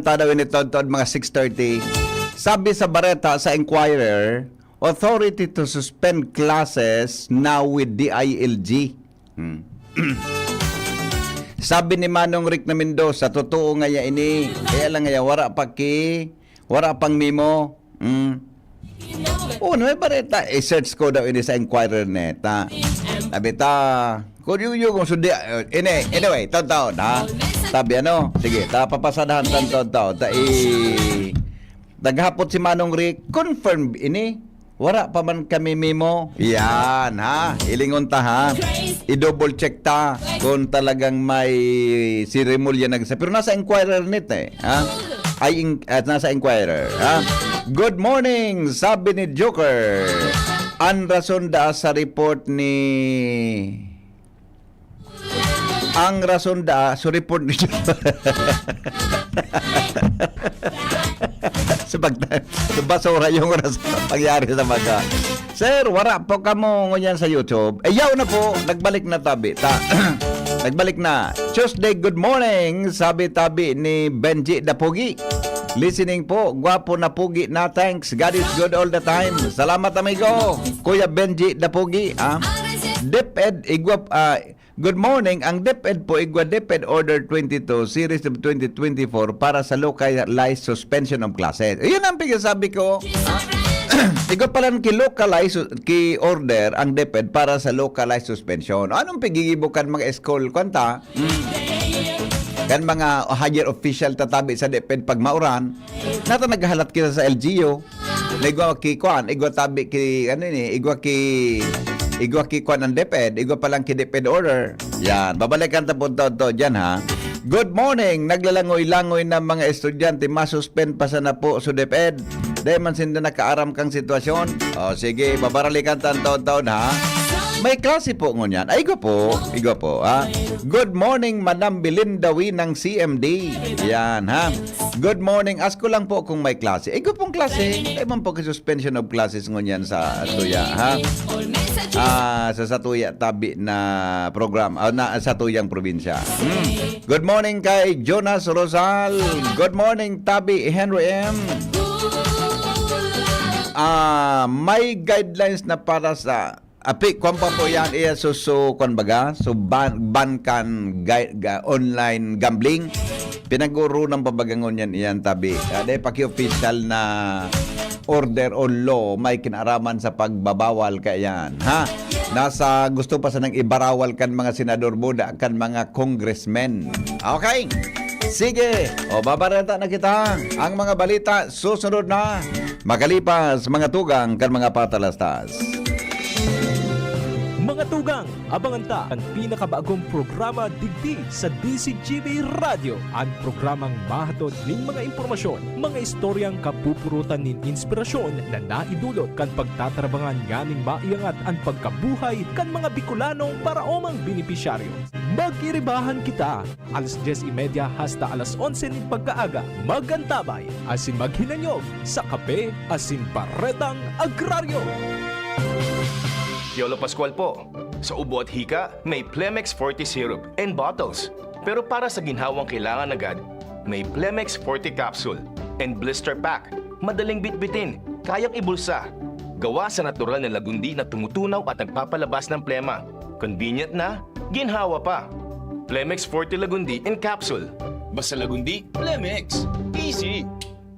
Tadawin ito mga 6:30. Sabi sa Bareta sa Inquirer, authority to suspend classes now with DILG. Sabi ni Manong Rick na Mendoza, totoo nga ya ini. Kaya lang nga wara pang memo. No, Bareta, i-search ko daw ini sa Inquirer neta. Sabi ta, kung yung sudi, anyway, taon ha. Sabi sige, papasadahan taon. Naghapot si Manong Rick, confirm ini. Wala pa man kami memo. Yan ha, ilingon ta ha. I-double check ta kung talagang may seremolya nagsa. Pero nasa Inquirer net ha. Nasa Inquirer ha. Good morning, sabi ni Joker. Ang rason da sa report ni report ni sa basura yung pangyari sa baga. Sir, wala po kamo ngunyan sa YouTube. Yaw na po, nagbalik na tabi. Nagbalik na. Tuesday, good morning, sabi tabi ni Benji Dapugi. Listening po, gwapo na pugi na, thanks. God is good all the time. Salamat amigo, Kuya Benji Dapugi. DepEd, good morning. Ang DepEd po, DepEd Order 22, Series of 2024 para sa localized suspension of classes. Iyon ang pinasabi ko. Igwa pala ki-localized ki-order ang DepEd para sa localized suspension. Anong pigigibukan mga school kwanta? Kan mga higher official tatabi sa DepEd pag mauran, nato naghahalat kita sa LGU. Igwa ki kuan, igwa tabi ki igwa ki kuan ng DepEd, igwa pa lang ki DepEd order. Yan, babalikan ta punta to diyan ha. Good morning, naglalangoy-langoy na mga estudyante, masuspend pa sana po sa DepEd. Dahil man sinda nakaaram kang sitwasyon. Sige, babaralikan ta taon-taon ha. May klase po ngunyan. Igwa po ha. Good morning, Madam Belinda Wee ng CMD. Yan ha. Good morning. Ask ko lang po kung may klase. Igwa pong klase. Ay man po suspension of classes ngunyan sa Tuya ha. Sa Satuya tabi na program sa Tuyang probinsya. Good morning kay Jonas Rosal. Good morning Tabi Henry M. May guidelines na para sa kung pa po yan kung baga, ban kan online gambling. Pinaguro ng pabagangon yan tabi. Dahil paki-official na order o law may kinaraman sa pagbabawal kayan ha. Nasa gusto pa sanang ibarawal kan mga senador buda kan mga congressmen. Okay. Sige, babareta na kita. Ang mga balita susunod na. Makalipas mga tugang kan mga patalastas. Mga tugang, abangan ta ang pinakabagong programa digdi sa DCGB Radio. Ang programang mahatod ning mga impormasyon, mga istoryang kapupurutan nin inspirasyon na naidulot kan pagtatrabangan nganing maiangat ang pagkabuhay kan mga Bicolanong para omang benepisyaryo. Magkiribahan kita, alas 10:30 hasta alas 11 ning pagkaaga. Magantabay, asin maghinanyog sa kape, asin baretang agraryo. Yolo Pascual po. Sa ubo at hika, may Plemex Forte syrup and bottles. Pero para sa ginhawang kailangan agad, may Plemex Forte capsule and blister pack. Madaling bitbitin, kayang ibulsa. Gawa sa natural na lagundi na tumutunaw at nagpapalabas ng plema. Convenient na, ginhawa pa. Plemex Forte Lagundi in capsule. Basta lagundi, Plemex. Easy!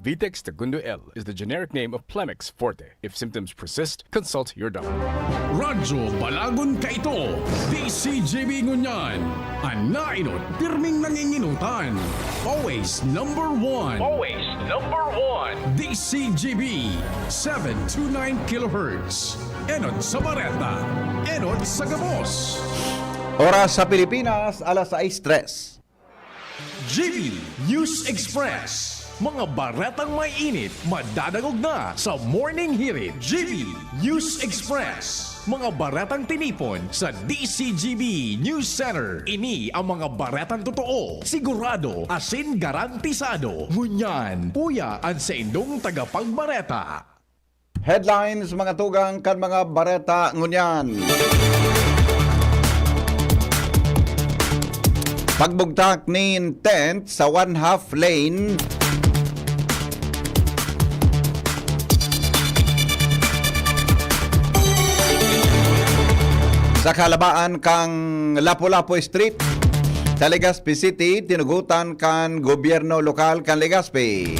Vitex Segundo L is the generic name of Plemex Forte. If symptoms persist, consult your doctor. Radyo Balagon ka ito. DCGB ngunyan. Anainot, pirming nanginginutan. Always number one. Always number one. DCGB 729 kHz. Enot sa Bareta. Enot sa Gabos. Oras sa Pilipinas, alas 6:03. GB News Express. Mga baretang may init, madadagog na sa Morning Hirit. GB News Express. Mga baretang tinipon sa DCGB News Center. Ini ang mga baretang totoo, sigurado, asin garantisado. Ngunyan, puya ang sa indong tagapagbareta. Headlines mga tugang kan mga bareta ngunyan. Pagbugtak ni tent sa one-half lane Sa kalabaan kang Lapu-Lapu Street, sa Legazpi City, tinugutan kan gobyerno lokal kan Legazpi.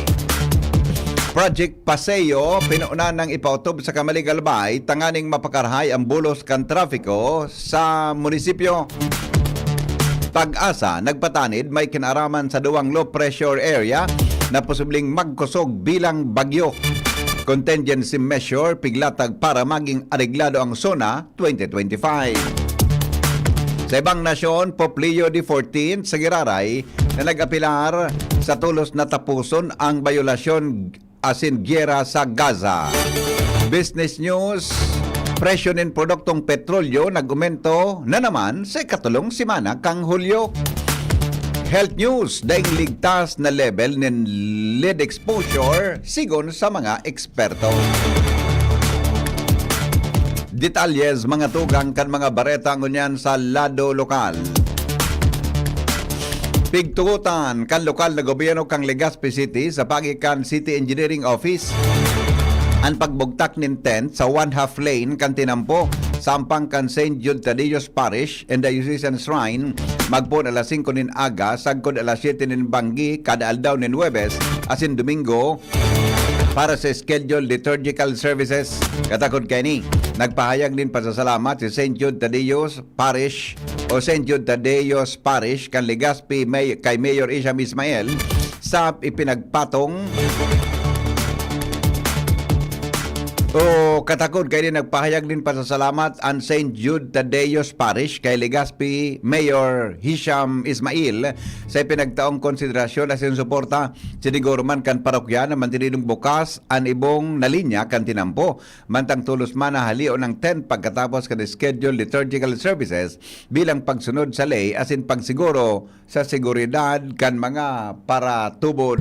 Project Paseo, pinuuna ng ipautob sa Kamaligalbay, tanganing mapakarahay ang bulos kan trafiko sa munisipyo. Pag-asa, nagpatanid may kinaraman sa duwang low pressure area na posibleng magkusog bilang bagyo. Contingency measure piglatag para maging areglado ang SONA 2025. Sa ibang nasyon, Poplio de 14 sa Giraray na nag-apilar sa tulos na tapuson ang bayolasyon asin gyera sa Gaza. Business News, presyo ng produktong petrolyo nag-umento na naman sa ikatulong simana kang Hulyo. Health News, daing ligtas na level ng lead exposure sigon sa mga eksperto. Detalyes mga tugang kan mga bareta ngunyan sa lado lokal. Pigtugutan kan lokal na gobyerno kang Legazpi City sa pagikan City Engineering Office ang pagbugtak nin tent sa one-half lane kan tinampo sampang kan St. Jude Tadeos Parish and the Diocesan Shrine magpon alas 5 nin aga sagkod alas 7 nin banggi kada aldaw nin Huwebes asin Domingo para sa scheduled liturgical services. Katakod kani, nagpahayag din pasasalamat si St. Jude Tadeos Parish o St. Jude Tadeos Parish kan Legazpi kay Mayor Isham Ismael sa ipinagpatong o katakod kay din nagpahayag din pasasalamat ang St. Jude Tadeos Parish kay Legazpi Mayor Hisham Ismail sa ipinagtaong konsiderasyon at suporta sinigurman kan parokya na mantinidong bukas ang ibong nalinya kan tinampo mantang tulos man na halio ng 10 pagkatapos kan scheduled liturgical services bilang pagsunod sa ley asin pagsiguro sa seguridad kan mga paratubod.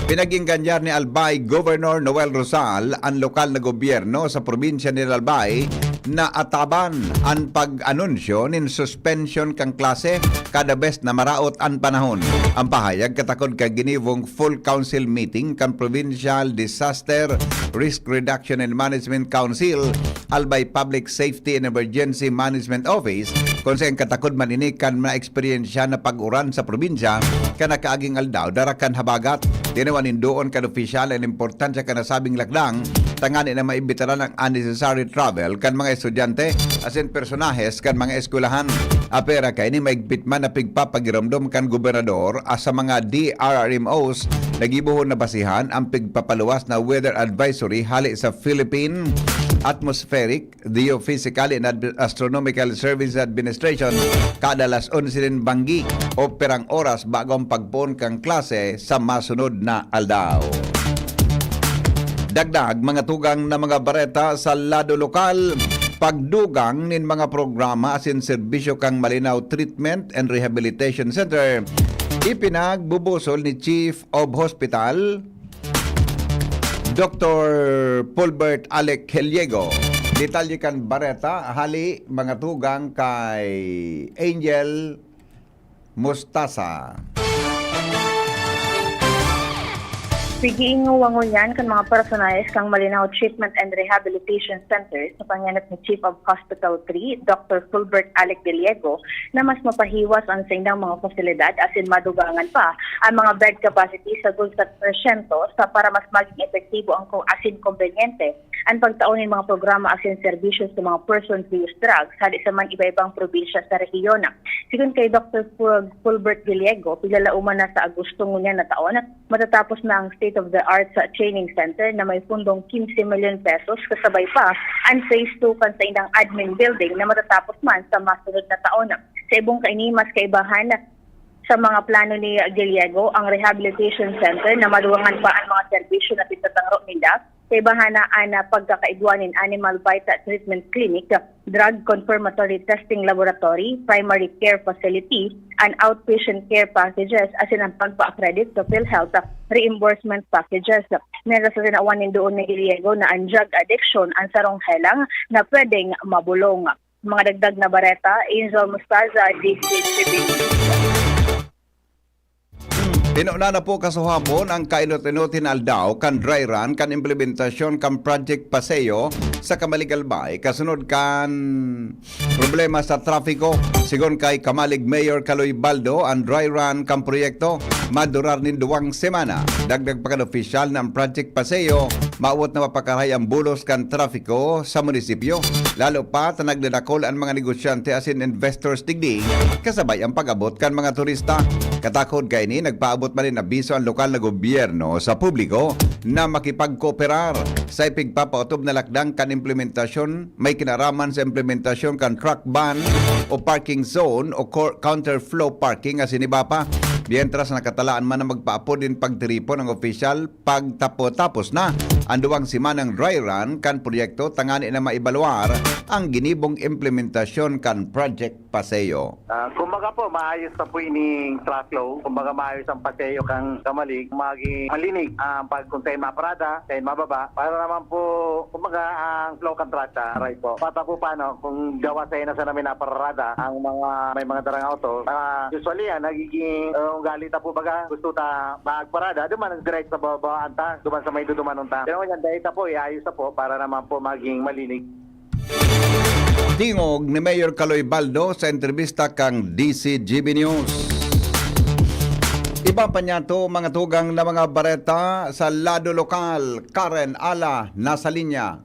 Pinaginganyar ni Albay Governor Noel Rosal ang lokal na gobyerno sa probinsya ni Albay na ataban ang pag-anunsyo nin suspension kang klase kada best na maraot ang panahon. Ang pahayag katakod kay ginibong full council meeting kan Provincial Disaster Risk Reduction and Management Council Albay Public Safety and Emergency Management Office kung saan katakod maninikan na eksperyensya na pag-uran sa probinsya kanakaaging aldaw darakan habagat. Tinawanin doon kan opisyal ang importansya ka nasabing lakdang tangani na maimbitaran ng unnecessary travel kan mga estudyante asin personahes kan mga eskwelahan. Apera kay ni maigpit man na pigpapagiramdom kan gobernador sa mga DRRMOs nagibuhon na basihan ang pigpapaluwas na weather advisory hali sa Philippine Atmospheric, Geophysical and Astronomical Service Administration kada alas 11 din banggi o perang oras bago ang pagpon kang klase sa masunod na aldaw. Dagdag mga tugang na mga bareta sa lado lokal, pagdugang nin mga programa asin serbisyo kang Malinaw Treatment and Rehabilitation Center ipinagbubusol ni Chief of Hospital Dr. Pulbert Alec Heliego. Detalye kan bareta hali mga tugang kay Angel Mustasa. Pigiinguwangon yan kan mga personalis kang Malinaw Treatment and Rehabilitation Center sa panganap ni Chief of Hospital 3, Dr. Fulbert Alec Gallego, na mas mapahiwas ang sa indang mga pasilidad asin madugangan pa ang mga bed capacity sa 2% sa para mas maging epektibo ang asin kompenyente ang pagtaunin mga programa asin serbisyo sa mga person who use drugs hali sa man iba-ibang probinsya sa rehiyon. Sigun kay Dr. Fulbert Gallego, pilalauman na sa Agosto ngunya na taon, matatapos na ang state-of-the-art sa training center na may pundong 15 million pesos kasabay pa ang phase 2 kan sa indang admin building na matatapos man sa masunod na taon. Sa ibong kainimas kaibahan sa mga plano ni Gallego, ang rehabilitation center na maduwangan pa ang mga serbisyo na pitatangro nila kay bahana ana pagkakaigwanin animal vital treatment clinic, drug confirmatory testing laboratory, primary care facility, and outpatient care packages asin ang pagpa-accredit sa PhilHealth reimbursement packages. Meron sa tinawanin doon ni Gallego na ang drug addiction ang sarong helang na pwedeng mabulong. Mga dagdag na bareta, Angel Mustaza, DCTV. Pinuna na po kasuhapon ang kainot-inotin aldaw kan dry run kan implementasyon kan Project Paseo sa Kamaligalbay kasunod kan problema sa trafiko. Sigon kay Kamalig Mayor Kaloy Baldo, ang dry run kang proyekto madurar nin 2 semana. Dagdag pa kan opisyal ng Project Paseo, maawat na mapakaray ang bulos kan trafiko sa munisipyo. Lalo pa nagdadakol ang mga negosyante asin investors digdi kasabay ang pag-abot kan mga turista. Katakod kay ni nagpaabot man rin abiso ang lokal na gobyerno sa publiko na makipagkooperar sa ipigpapautob na lakdang kan implementasyon, may kinaraman sa implementasyon kan truck ban o parking zone o counterflow parking asin iba pa. Mientras nakatalaan man na magpaapod din pagtiripo ng opisyal pagtapos na ang 2 semanang dry run kan proyekto tangani na maibaluar ang ginibong implementasyon kan Project Paseo. Kumbaga po, maayos na po ining track flow. Kumbaga maayos ang paseo kang Kamalig. Maging malinig ang kung tayo maparada, tayo mababa. Para naman po, kumbaga ang flow kang trata. Right po. Pata po paano, kung gawa sa ina sa namin naparada, ang mga may mga darang auto, usually nagiging galit po baga, gusto ta magparada, duman ang direct sa babaan ta, duman sa may dudumanon ta. Pero yan, dahil po, iayos na po para naman po maging malinig. Tingog ni Mayor Kaloy Baldo sa entrevista kang DCGB News. Iba pa niya to mga tugang na mga bareta sa lado lokal. Karen Ala, nasa linya.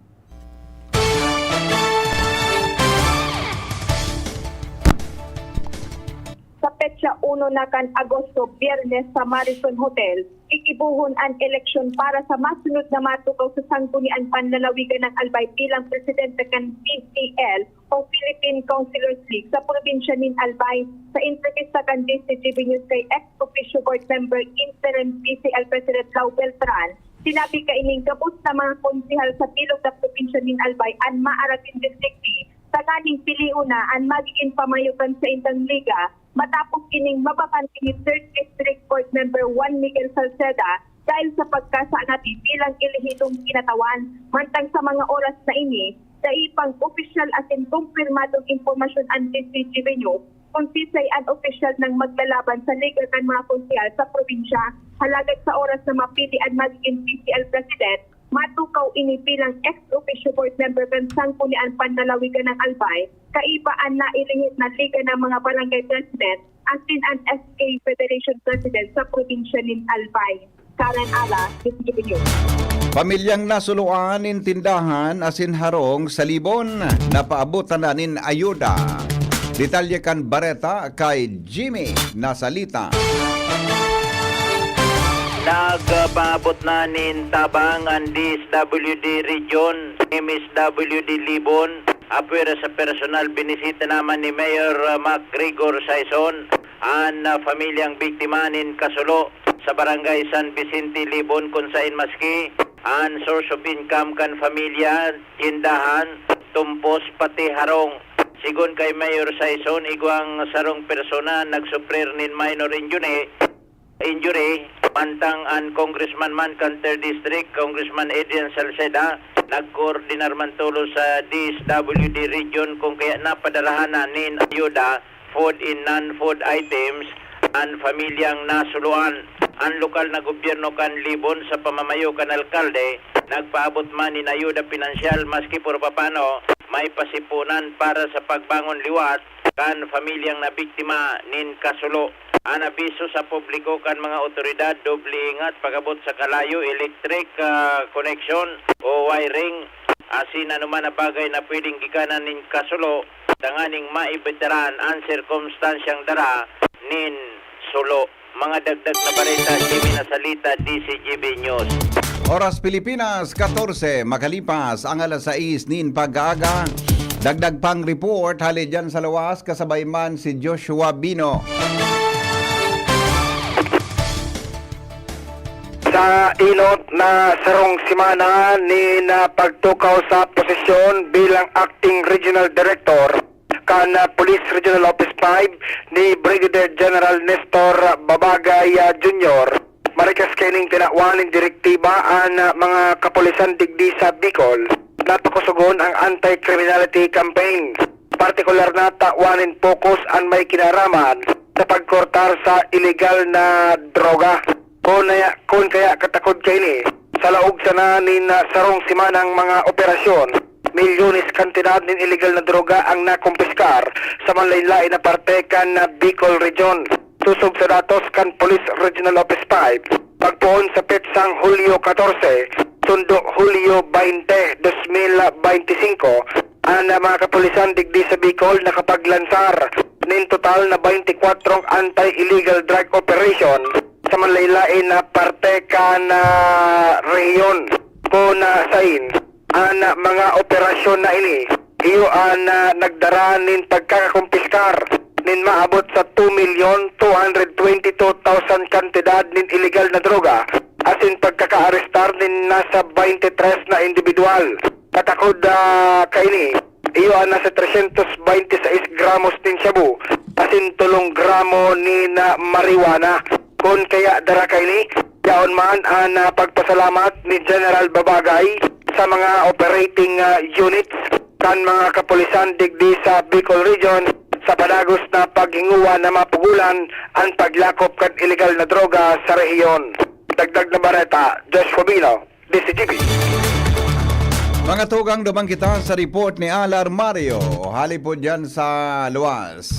Sa petsa 1 na kan Agosto, Biyernes sa Marison Hotel, ikibuhon ang eleksyon para sa masunod na matukaw sa sanggunian panlalawigan ng Albay bilang presidente kan PCL o Philippine Councilors League sa probinsya ng Albay. Sa entrevista kan DCGB News kay ex-officio board member interim PCL President Lau Beltran, sinabi ka ining kapos na mga konsihal sa bilog na probinsya ng Albay ang maarating distrikti sa kaning piliuna ang magiging pamayukan sa intang liga matapos kining mabakan kini 3rd District Board Member 1 Miguel Salceda dahil sa pagkasaanati bilang ilihitong kinatawan. Mantang sa mga oras na ini, sa ipang opisyal asin kumpirmadong impormasyon ang DCGB News, kung sisay ang opisyal ng maglalaban sa liga kan mga konsyal sa probinsya, halagad sa oras na mapili ang magiging PCL President, matukaw ini bilang ex-officio board member kan Sanggunian Panlalawigan ng Albay, kaibaan na ilihit na liga ng mga barangay president, asin ang SK Federation President sa probinsya ng Albay. Karen Ala, DCGB News. Pamilyang nasuluan in tindahan asin harong sa Libon, napaabutan na nin ayuda. Detalye kan bareta kay Jimmy Nasalita. Nagpaabot na nin tabang ang DSWD Region, MSWD Libon, apwera sa personal binisita naman ni Mayor MacGregor Saison, ang pamilyang biktima nin Kasulo sa barangay San Vicente Libon kung saan maski, ang source of income kan familia, tindahan, tumpos pati harong. Sigon kay Mayor Saison, igwang sarong persona nagsuprir nin minor injury, mantang ang Congressman man kan 3rd District, Congressman Adrian Salceda, nagkoordinar man tulo sa DSWD Region kung kaya napadalahan na nin ayuda, food in non-food items, ang pamilyang nasuluan. Ang lokal na gobyerno kan Libon sa pamamayo kan alkalde, nagpaabot man nin ayuda pinansyal maski por papano, may pasipunan para sa pagbangon liwat kan pamilyang nabiktima nin Kasulo. Ang abiso sa publiko kan mga otoridad, doble ingat pagabot sa kalayo, electric connection o wiring, asin anuman na bagay na pwedeng gikanan nin Kasulo, tanganing maibitaran ang sirkumstansyang dara nin Sulo. Mga dagdag na balita, Jimmy Nasalita, DCGB News. Oras Pilipinas, 14, makalipas ang alas 6 nin pag-aaga. Dagdag pang report, hali dyan sa lawas, kasabay man si Joshua Bino. Sa ilot na sarong simana ni na pagtukaw sa posisyon bilang Acting Regional Director kan Police Regional Office 5 ni Brigadier General Nestor Babagay Jr. Marikas kining tinawaning direktiba ang mga kapulisan digdi sa Bicol. Natukusugon ang anti-criminality campaign. Partikular na tawanin focus ang may kinaraman sa pagkortar sa illegal na droga. Kung kaya katakod kay ni sa laog sa nanin sarong simanang mga operasyon, milyones kantidad ng illegal na droga ang nakumpiskar sa manlaylay na parte kan Bicol Region. Tusog sa datos kan Police Regional Office 5, pagpuon sa petsang Hulyo 14, sundo Hulyo 20, 2025, ang mga kapulisan digdi sa Bicol nakapaglansar nin total na 24 anti-illegal drug operation sa manlaylain na parte kan rehiyon ko na sain. Ang mga operasyon na ini iyo ang nagdara nin pagkakakumpiskar nin maabot sa 2,222,000 kantidad nin illegal na droga, asin pagkaka-arestar nin nasa 23 na individual. Katakod kaini iyo ang nasa 326 gramos din shabu, asin 3 gramo ni na marijuana. Kung kaya dara kaini, yaon man ang pagpasalamat ni General Babagay sa mga operating units kan mga kapulisan digdi sa Bicol Region sa padagos na paghinguwa na mapugulan ang paglakop kan illegal na droga sa rehiyon. Dagdag na bareta, Josh Fabino, DCGP. Mga tugang, dumang kita sa report ni Alar Mario. Hali po dyan sa luwas.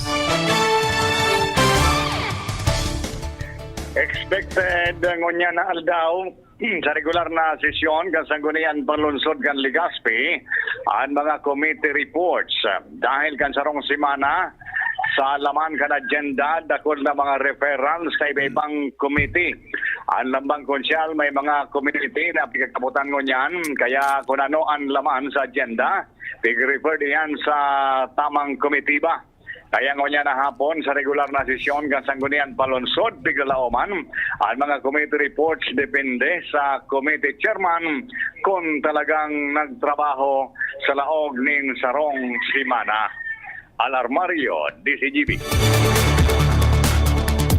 Expected ngunya na aldaw sa regular na sesyon kan sanggunian panlunsod kan Legazpi ang mga committee reports. Dahil kan sarong semana sa laman kan agenda dakol na mga referrals sa iba-ibang committee. Ang lambang konsyal may mga committee na pagkakabutan ngunyan, kaya kung ano ang laman sa agenda, pig-refer diyan sa tamang committee ba? Kaya ngonya na hapon sa regular na sesyon kan sanggunian palunsod biglalauman ang mga committee reports depende sa committee chairman kung talagang nagtrabaho sa laog ning sarong semana. Alarmario, DCGP.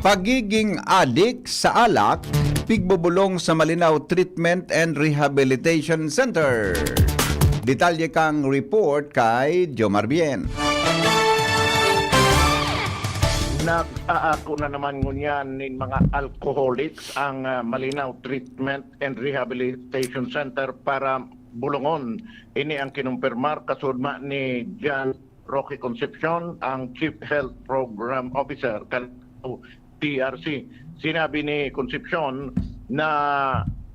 Pagiging adik sa alak, pigbubulong sa Malinaw Treatment and Rehabilitation Center. Detalye kang report kay Jomar Bien. Nag-aako na naman ngunyan ng mga alcoholics ang Malinaw Treatment and Rehabilitation Center para bulungon. Ini ang kinumpirmar kasudma ni John Roque Concepcion, ang Chief Health Program Officer kan TRC. Sinabi ni Concepcion na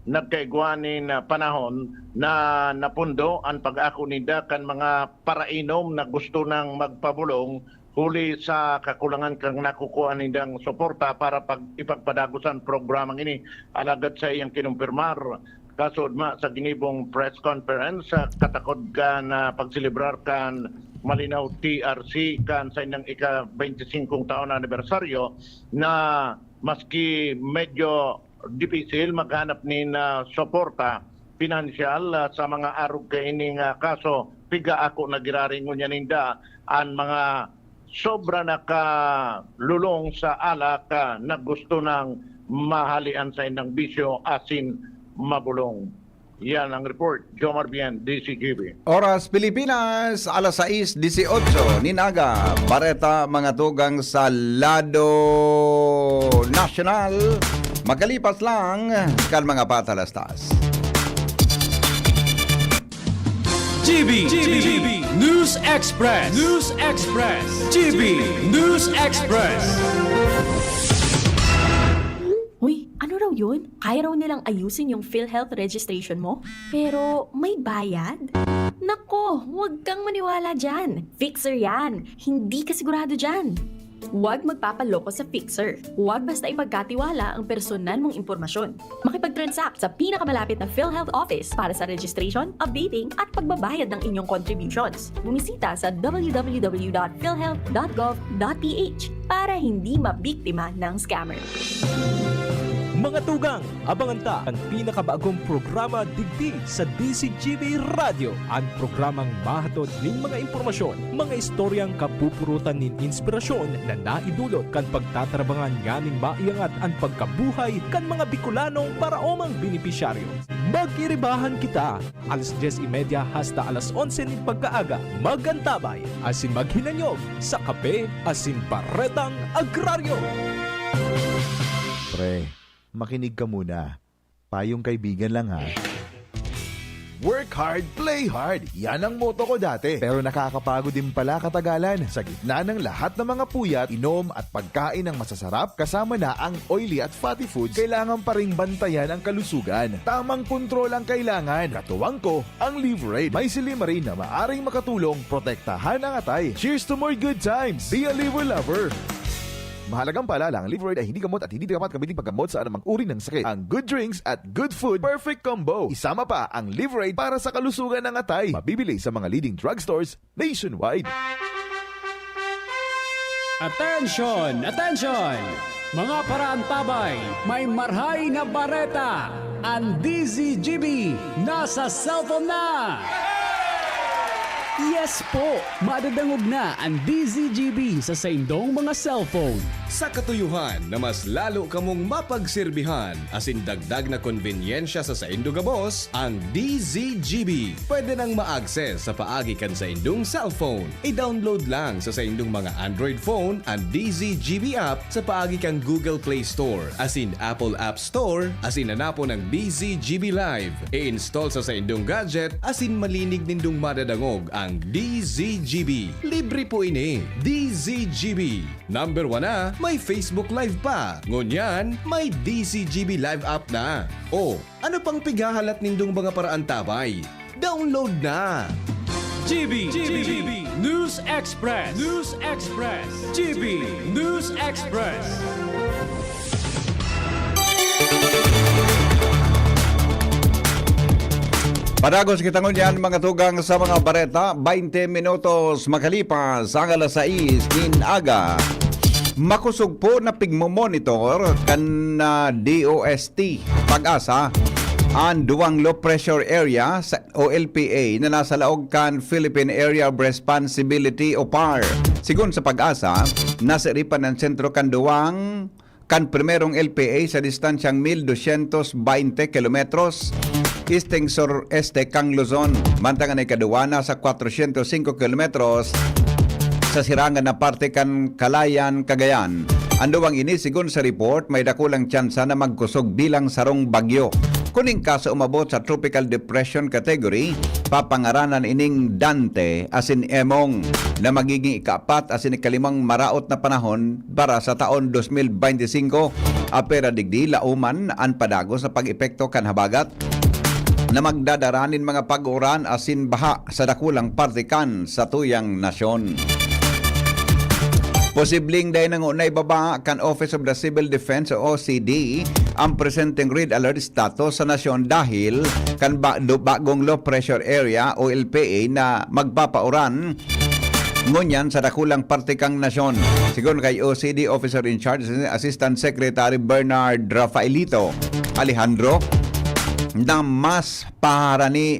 nagkaigwanin na panahon na napundo ang pag-ako nida kan mga parainom na gusto nang magpabulong huli sa kakulangan kang nakukuha nindang suporta para ipagpadagusan programang ini. Alagad sa iyang kinumpirmar kasudma sa ginibong press conference katakod ka na pagselebrar kan Malinaw TRC kan sa inyong ika-25 taon na anibersaryo na maski medyo difícil maghanap ni na suporta pinansyal sa mga arog kaining kaso piga ako nagiraring ngunya ninda ang mga sobra nakalulong sa alak na gusto ng mahalian sa inyong bisyo asin mabulong. Yan ang report. Jomar Bien, DCGB. Oras Pilipinas, alas 6:18. Ninaga, bareta mga tugang sa Lado National. Magkalipas lang kan mga patalastas. GB News Express. GB News Express. Uy, ano raw yun? Kaya raw nilang ayusin yung PhilHealth registration mo? Pero may bayad? Nako, huwag kang maniwala dyan. Fixer yan. Hindi ka sigurado dyan. Huwag magpapaloko sa Fixer. Huwag basta ipagkatiwala ang personal mong impormasyon. Makipag-transact sa pinakamalapit na PhilHealth office para sa registration, updating at pagbabayad ng inyong contributions. Bumisita sa www.philhealth.gov.ph para hindi mabiktima ng scammer. Mga tugang, abangan ta ang pinakabagong programa digdi sa DCGB Radio. Ang programang mahatod ning mga impormasyon, mga istoryang kapupurutan nin inspirasyon na naidulot kan pagtatrabangan nganing maiangat ang pagkabuhay kan mga Bicolanong paraomang benepisyaryo. Magkiribahan kita, alas 10:30 hasta alas 11 ning pagkaaga. Magantabay, asin maghinanyog sa kape, asin baretang agraryo. Pre, makinig ka muna. Payong kaibigan lang ha. Work hard, play hard. Yan ang motto ko dati. Pero nakakapagod din pala katagalan. Sa gitna ng lahat ng mga puyat, inom at pagkain ng masasarap, kasama na ang oily at fatty foods, kailangan pa ring bantayan ang kalusugan. Tamang kontrol ang kailangan. Katuwang ko, ang Liverade. May Silimarin na maaring makatulong, protektahan ang atay. Cheers to more good times. Be a liver lover. Mahalagang paalala, ang Liverade ay hindi gamot at hindi dapat gamitin paggamot sa anumang uri ng sakit. Ang good drinks at good food, perfect combo. Isama pa ang Liverade para sa kalusugan ng atay. Mabibili sa mga leading drugstores nationwide. Attention! Attention! Mga parantabay, may marhay na bareta. Ang DZGB nasa cellphone na! Yes po! Madadangog na ang DZGB sa saindong mga cellphone. Sa katuyuhan na mas lalo kamong mapagserbihan, asin dagdag na konvenyensya sa saindo gabos, ang DZGB. Pwede nang ma-access sa paagi kan sa indong cellphone. I-download lang sa saindong mga Android phone ang DZGB app sa paagi kang Google Play Store, asin Apple App Store, asin hanapon ang DZGB Live. I-install sa saindong gadget, asin malinig nindong madadangog ang DZGB. Libre po ini. DZGB. Number 1 na, may Facebook Live pa. Ngunyan, may DZGB Live app na. O, ano pang pighahalat nindong mga paraan tabay? Download na! GB News Express. News Express. GB News Express. Padagos kita ngunyan mga tugang sa mga bareta, 20 minutos makalipas ang alas 6 nin aga. Makusog po na pigmomonitor kan DOST Pag-asa ang duwang low pressure area sa OLPA na nasa laog kan Philippine Area of Responsibility o PAR. Sigun sa Pag-asa, nasa ripan ng sentro kan duwang kan primerong LPA sa distansyang 1,220 kilometros Easteng Sur-Este kang Luzon. Mantangan ay kaduwana sa 405 kilometros sa sirangan na parte kan Kalayan, Cagayan. Anduwang ini sigun sa report may dakulang tsansa na magkusog bilang sarong bagyo. Kuning kaso umabot sa tropical depression category, papangaranan ining Dante asin Emong na magiging ika-4 asin ikalimang maraot na panahon para sa taon 2025. Apera digdi lauman ang padagos sa pag-epekto kan habagat na magdadaranin mga pag-uran asin baha sa dakulang partikan sa tuyang nasyon. Posibleng dahil nang unay baba kan Office of the Civil Defense o OCD ang presenteng red alert status sa nasyon dahil kan bagong low pressure area o LPA na magpapauran ngunyan sa dakulang partikang nasyon. Sigon kay OCD Officer in Charge Assistant Secretary Bernard Rafaelito Alejandro na mas paharani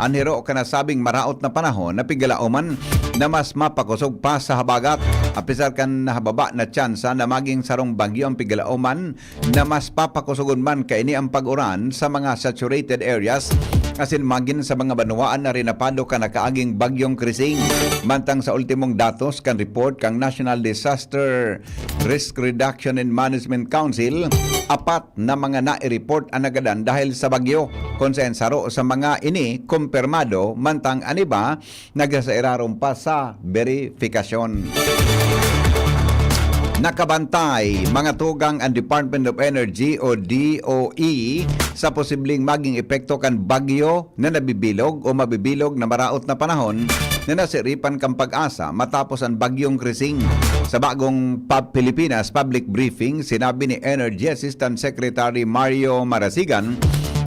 ang hero kanasabing maraot na panahon na pigalauman na mas mapakusog pa sa habagat. Apisar kan nahababa na tsansa na maging sarong bagyo ang pigalauman na mas papakusugon man kaini ang pag-uran sa mga saturated areas asin magin sa mga banwaan na rinapado ka nakaaging bagyong Krising. Mantang sa ultimong datos kan report kang National Disaster Risk Reduction and Management Council, 4 na mga na-report ang nagadan dahil sa bagyo. Konsensaro sa mga ini kumpirmado, mantang aniba nagasairaron pa sa verifikasyon. Nakabantay mga tugang ang Department of Energy o DOE sa posibleng maging epekto kan bagyo na nabibilog o mabibilog na maraot na panahon na nasiripan kang Pag-asa matapos ang bagyong Krising. Sa bagong Pilipinas Public Briefing, sinabi ni Energy Assistant Secretary Mario Marasigan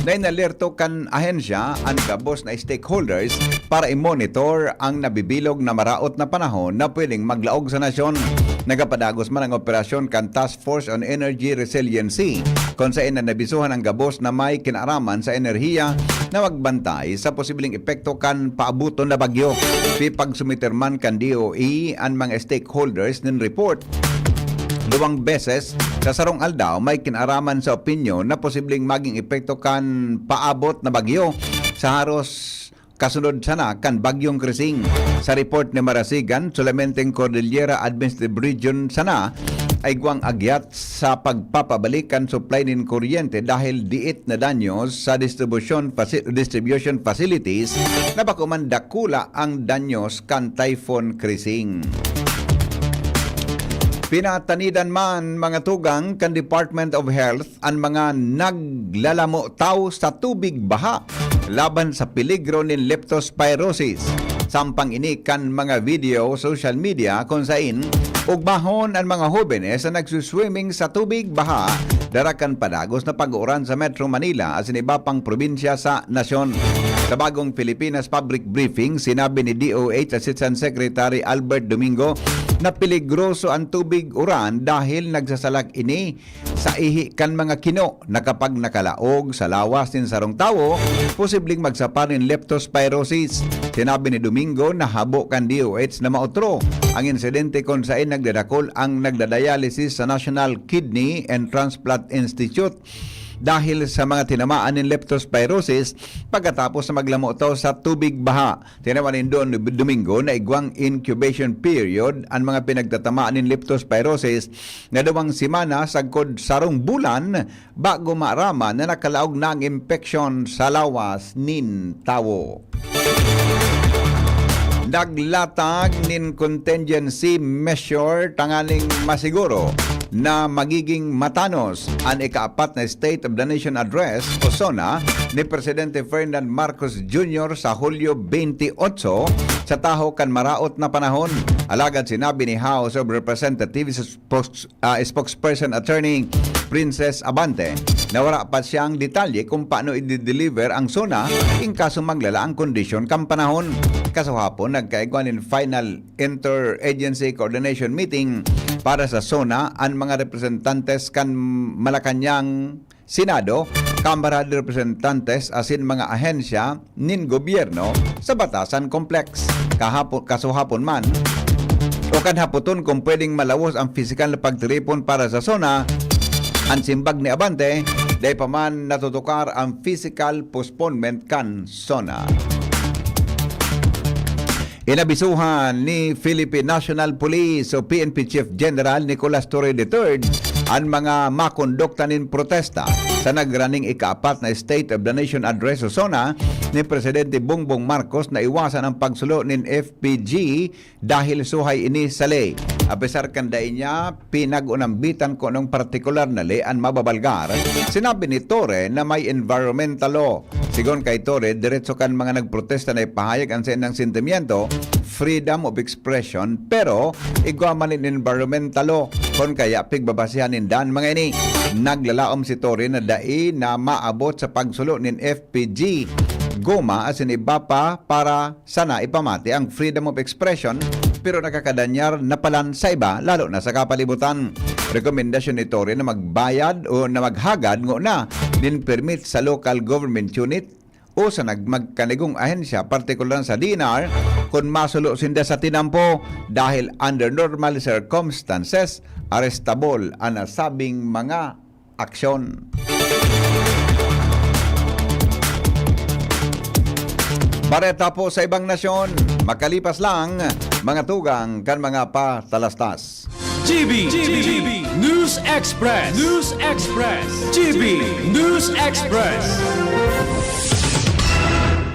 na inalerto kan ahensya ang gabos na stakeholders para i-monitor ang nabibilog na maraot na panahon na pwedeng maglaog sa nasyon. Nagapadagos man ang operasyon kan Task Force on Energy Resiliency kung saan na nabisuhan ang gabos na may kinaraman sa enerhiya na magbantay sa posibleng epekto kan paabuton na bagyo. Pipag sumiterman kan DOE ang mga stakeholders ng report. 2 beses sa sarong aldaw may kinaraman sa opinyon na posibleng maging epekto kan paabot na bagyo sa haros kasunod sana kan bagyong Krising. Sa report ni Marasigan, Sulamenteng Cordillera Administrative Region sana ay guwang agyat sa pagpapabalikan supply ng kuryente dahil diit na danyos sa distribution facilities na bakuman dakula ang danyos kan Typhoon Krising. Pinatanidan man mga tugang kan Department of Health ang mga naglalamo tao sa tubig baha laban sa peligro ng leptospirosis. Sampang ini kan mga video social media kung sain ugbahon ang mga jóvenes na nagsuswimming sa tubig baha darakan padagos na pag-uran sa Metro Manila at iba pang probinsya sa nasyon. Sa bagong Pilipinas Public Briefing, sinabi ni DOH Assistant Secretary Albert Domingo na peligroso ang tubig uran dahil nagsasalak ini sa ihi kan mga kino na kapag nakalaog sa lawas ng sarong tao, posibleng magsapa ng leptospirosis. Sinabi ni Domingo na habo kan DOH na mautro ang insidente kung saan nagdadakol ang nagdadialysis sa National Kidney and Transplant Institute dahil sa mga tinamaan ng leptospirosis pagkatapos na maglamo ito sa tubig baha. Tinawanin doon Domingo na igwang incubation period ang mga pinagtatamaan ng leptospirosis na 2 semana sagkod sarong bulan bago maaraman na nakalaog na ang infection sa lawas nin tawo. Naglatag nin contingency measure tangaling masiguro na magiging matanos ang ikaapat na State of the Nation Address o SONA ni Presidente Ferdinand Marcos Jr. sa Hulyo 28 sa taho kan maraot na panahon. Alagad sinabi ni House of Representatives spokesperson attorney Princess Abante na wala pa siyang detalye kung paano i-deliver ang SONA in kaso maglala ang kondisyon kang panahon. Kasahapon nagkaigwan in final interagency coordination meeting para sa SONA ang mga representantes kan Malacanang Senado, Kamara de Representantes asin mga ahensya nin gobyerno sa Batasan Complex. Kasahapon man o kanhaputon kung pwedeng malawos ang pisikal na pagtiripon para sa SONA, ang simbag ni Abante dahil pa man natutukar ang physical postponement kan SONA. Inabisuhan ni Philippine National Police o PNP Chief General Nicolas Torre III ang mga makondukta nin protesta sa nagraning ikaapat na State of the Nation Address o SONA ni Presidente Bongbong Marcos na iwasan ang pagsulo nin FPG dahil suhay ini sa ley. A pesar kanday niya, pinag-unambitan ko ng partikular na ley ang mababalgar. Sinabi ni Torre na may environmental law. Sigon kay Torre, diretso kan mga nagprotesta na ipahayag ang ng sentimiento, freedom of expression, pero igwaman in environmental law. Kung kaya pigbabasihan dan mga ini, naglalaom si Torre na dai na maabot sa pagsulo nin FPG goma asin iba pa para sana ipamati ang freedom of expression pero nakakadanyar na palan sa iba lalo na sa kapalibutan. Rekomendasyon ni Torre na magbayad o na maghagad na din permit sa local government unit o sa magkanigong ahensya partikular sa DNR kung masulo sinda sa tinampo dahil under normal circumstances arrestable ang nasabing mga aksyon. Bareta po sa ibang nasyon, makalipas lang mga tugang kan mga patalastas. GB News Express. News Express. GB News Express.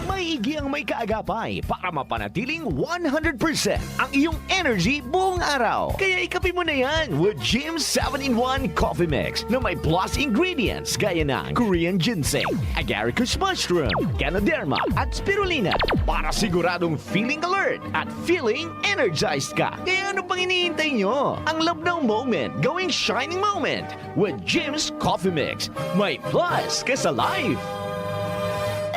Maigi ang may kaagapay para mapanatiling 100% ang iyong energy buong araw. Kaya ikapin mo na yan with Jim 7-in-1 Coffee Mix na may plus ingredients gaya ng Korean ginseng, agaricus mushroom, Ganoderma at spirulina para siguradong feeling alert at feeling energized ka. Kaya ano pang hinihintay nyo? Ang love ng moment gawing shining moment with Jim's Coffee Mix. May plus ka sa life.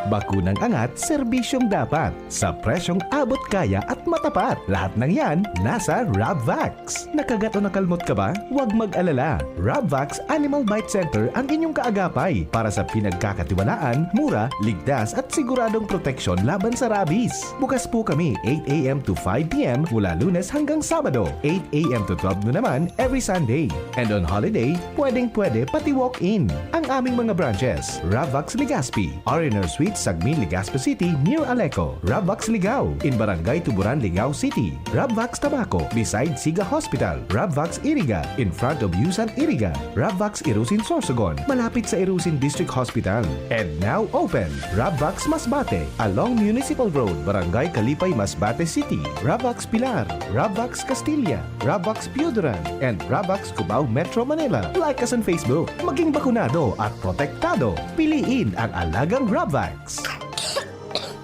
Bakunang angat, serbisyong dapat. Sa presyong abot kaya at matapat. Lahat ng yan, nasa Rabvax. Nakagat o nakalmot ka ba? Huwag mag-alala. Rabvax Animal Bite Center ang inyong kaagapay para sa pinagkakatiwalaan, mura, ligtas at siguradong proteksyon laban sa rabies. Bukas po kami 8 a.m. to 5 p.m. mula Lunes hanggang Sabado. 8 a.m. to 12 noon naman every Sunday. And on holiday, pwedeng-pwede pati walk-in. Ang aming mga branches, Rabvax Legazpi, R&R Suites Sagmin, Legazpi City near Aleco. Rabvax Ligao in Barangay Tuburan, Ligao City. Rabvax Tabaco beside Siga Hospital. Rabvax Iriga in front of Yusan Iriga. Rabvax Irusin Sorsogon malapit sa Irusin District Hospital. And now open Rabvax Masbate along Municipal Road, Barangay Kalipay, Masbate City. Rabvax Pilar, Rabvax Castilla, Rabvax Piuduran, and Rabvax Cubao, Metro Manila. Like us on Facebook. Maging bakunado at protektado. Piliin ang alagang Rabvax.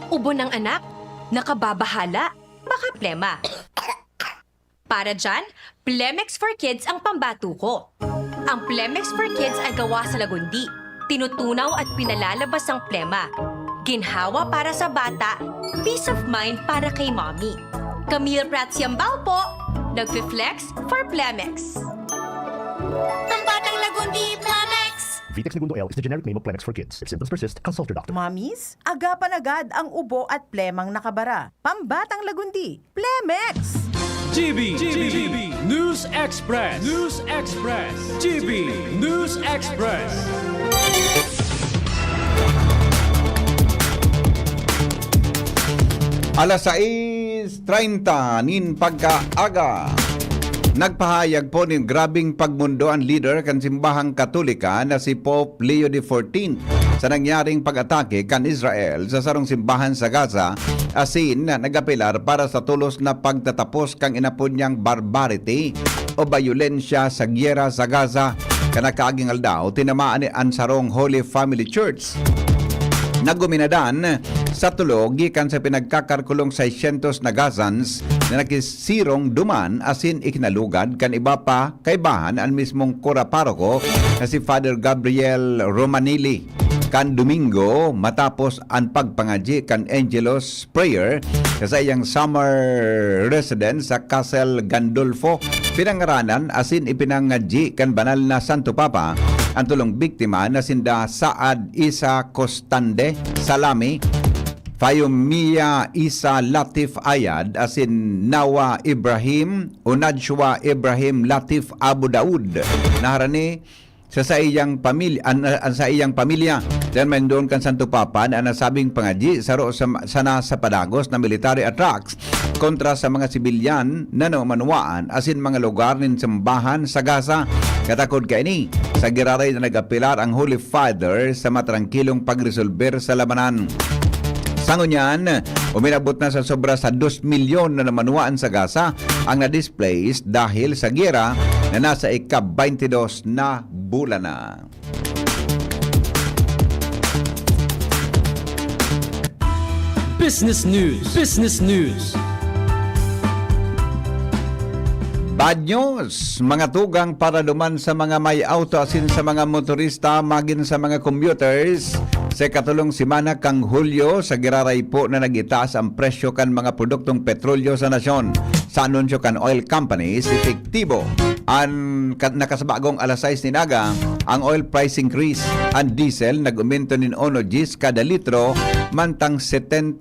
Ubo ng anak, nakababahala, baka plema. Para dyan, Plemex for Kids ang pambato ko. Ang Plemex for Kids ay gawa sa lagundi. Tinutunaw at pinalalabas ang plema. Ginhawa para sa bata, peace of mind para kay mommy. Camille Prats Yambao po, nagfi-flex for Plemex. Pambatang lagundi, Plemex! Vitex Segundo L is the generic name of Plemex for kids. If symptoms persist, consult your doctor. Mommies, agapan agad ang ubo at plemang nakabara. Pambatang lagundi, Plemex! GB News Express. News Express. GB News Express. Alas 6:30 nin pagkaaga. Nagpahayag po ng grabing pagmundo ang leader kan simbahang Katolika na si Pope Leo XIV sa nangyaring pag-atake kan Israel sa sarong simbahan sa Gaza, asin na nagapilar para sa tulos na pagtatapos kang inapon niyang barbarity o bayolensya sa gyera sa Gaza. Kanakaaging aldaw, tinamaan ni Ansarong Holy Family Church. Naguminadan sa tulog gikan sa pinagkakarkulong 600 na Gazans na nakisirong duman asin ikinalugad kan iba pa kaibahan ang mismong kura paroko na si Father Gabriel Romanili kan Domingo matapos ang pagpangaji kan Angelos Prayer sa iyang summer residence sa Castle Gandolfo. Pinangaranan asin ipinangaji kan banal na Santo Papa ang tulong biktima na sinda Saad Isa Costande Salami, Fayumia Isa Latif Ayad, asin Nawa Ibrahim, Unadshwa Ibrahim Latif Abu Daud. Naharani sa iyang pamilya dahil man doon kan Santo Papa na nasabing pangaji sana sa padagos na military attacks kontra sa mga sibilyan na namanuaan asin mga lugar nin simbahan sa Gaza. Katakod kaini sa giraray na nagapilar ang Holy Father sa matrangkilong pagresolber sa labanan. Sangunyan, uminabot na sa sobra sa 2 milyon na namanuaan sa Gaza ang na-displace dahil sa gera na nasa ika-22 na bulan na. Business News. Business News. Bad news, mga tugang para duman sa mga may auto asin sa mga motorista magin sa mga commuters. Sa katulong simana kang Hulyo, sa giraray po na nag-itaas ang presyo kan mga produktong petrolyo sa nasyon. Sa anunsyo kan oil companies, epektibo ang nakasabagong alas 6 ninaga ang oil price increase. Ang diesel nag-uminto nin 1 gis kada litro, mantang 70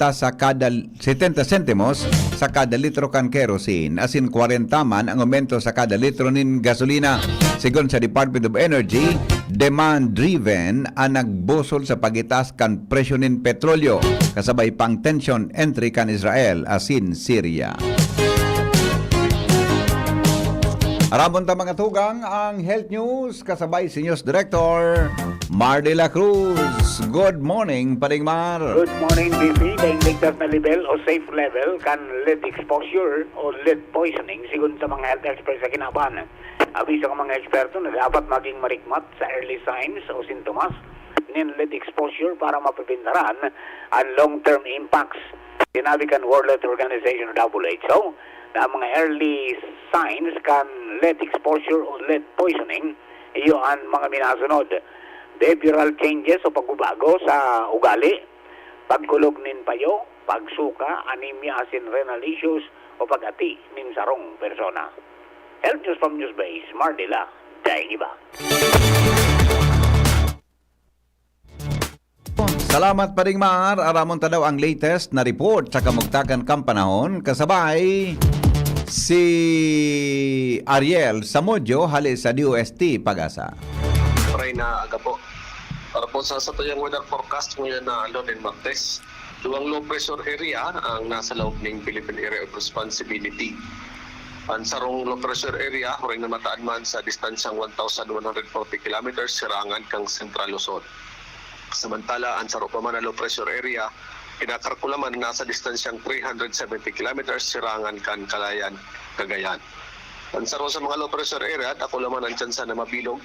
sentimos sa kada litro kan kerosene, asin 40 man ang aumento sa kada litro nin gasolina. Sigon sa Department of Energy, demand-driven ang nagbusol sa pagitaas kan presyo nin petrolyo, kasabay pang tension entry kan Israel asin Syria. Aramon ta mga tugang ang health news kasabay si News Director Mar de la Cruz. Good morning, Paring Mar. Good morning, BP. Dahil ligtas na level o safe level kan lead exposure o lead poisoning sigun sa mga health experts sa kinabahan. Abiso ng mga eksperto na dapat maging marikmat sa early signs o sintomas ng lead exposure para mapipindaran ang long-term impacts. Sinabi kan World Health Organization o WHO na mga early signs kan lead exposure o lead poisoning, iyo ang mga minasunod. Behavioral changes o pagbabago sa ugali, pagkulog nin payo, pagsuka, anemia asin renal issues o pag-ati nin sarong persona. Health News from Newsbase, Mardila, Daing Iba. Salamat Paring Mar. Aramon ta daw ang latest na report sa kamugtakan kang panahon kasabay si Ariel Samodyo hali sa DOST Pag-asa. Ray na aga po. Para po sa satuyang weather forecast ngayon na Lone and Martes, duwang low pressure area ang nasa loob ng Philippine Area of Responsibility. Ang sarong low pressure area, huring namataan man sa distansyang 1,140 kilometers sirangan kang Central Luzon. Samantala, ang saro pa man na low pressure area, kinakalkula man nasa distansyang 370 kilometers sirangan kan Calayan, Cagayan. Ang saro sa mga low pressure area, ako laman ang tsansa na mabilog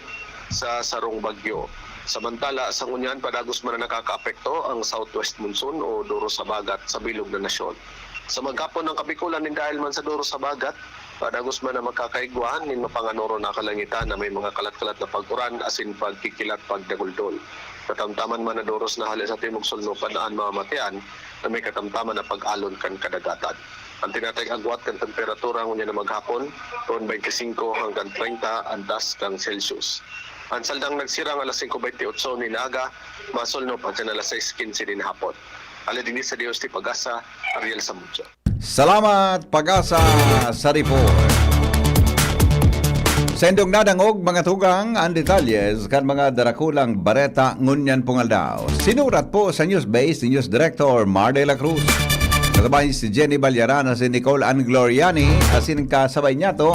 sa sarong bagyo. Samantala, sa ngunyan, padagos man na nakakaapekto ang southwest monsoon o duro sa bagat sa bilog na nasyon. Sa magkapon ng Kapikulan, dahil man sa duro sa bagat, padagos man na magkakaigwahan nin mapanganoro na kalangitan na may mga kalat-kalat na pag-uran asin pagkikilat pagdaguldol. Katamtaman man na doros na hali sa timog sulno padaan mamatian na may katamtaman na pag-alon kan kadagatan. Ang tinatay agwat kan temperatura ngunyan na maghapon, ron 25 hanggang 30 antas kang Celsius. Ang saldang nagsirang alas 5:28 ni Naga, masulno pa dyan alas 6:15 din hapon. Aladini sa Dios ti Pag-asa, Ariel Samudio. Salamat Pag-asa sa report. Sendong nadangog mga tugang ang detalyes kan mga darakulang bareta ngunyan pungaldaw. Sinurat po sa News Base ni News Director Mar de la Cruz. Kasabay si Jenny Balyaran at si Nicole Angloriani asin kasabay niya to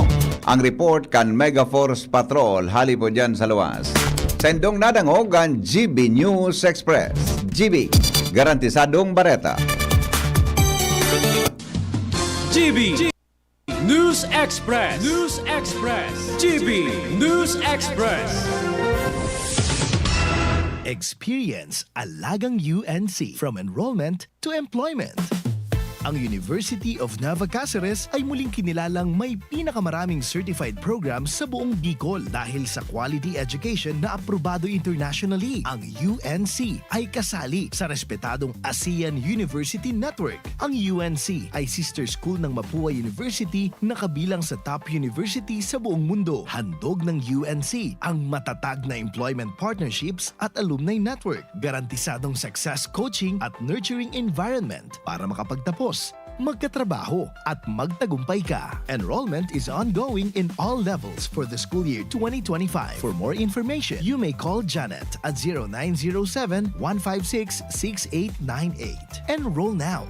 ang report kan Mega Force Patrol hali po dyan sa luwas. Sendong nadangog ang GB News Express. GB, garantisadong bareta. GB News Express. News Express. GB News Express. Experience Alagang UNC from enrollment to employment. Ang University of Nueva Cáceres ay muling kinilalang may pinakamaraming certified programs sa buong Bicol dahil sa quality education na aprobado internationally. Ang UNC ay kasali sa respetadong ASEAN University Network. Ang UNC ay sister school ng Mapua University na kabilang sa top university sa buong mundo. Handog ng UNC ang matatag na employment partnerships at alumni network, garantisadong success coaching at nurturing environment para makapagtapos, magkatrabaho at magtagumpay ka. Enrollment is ongoing in all levels for the school year 2025. For more information, you may call Janet at 0907-156-6898. Enroll now.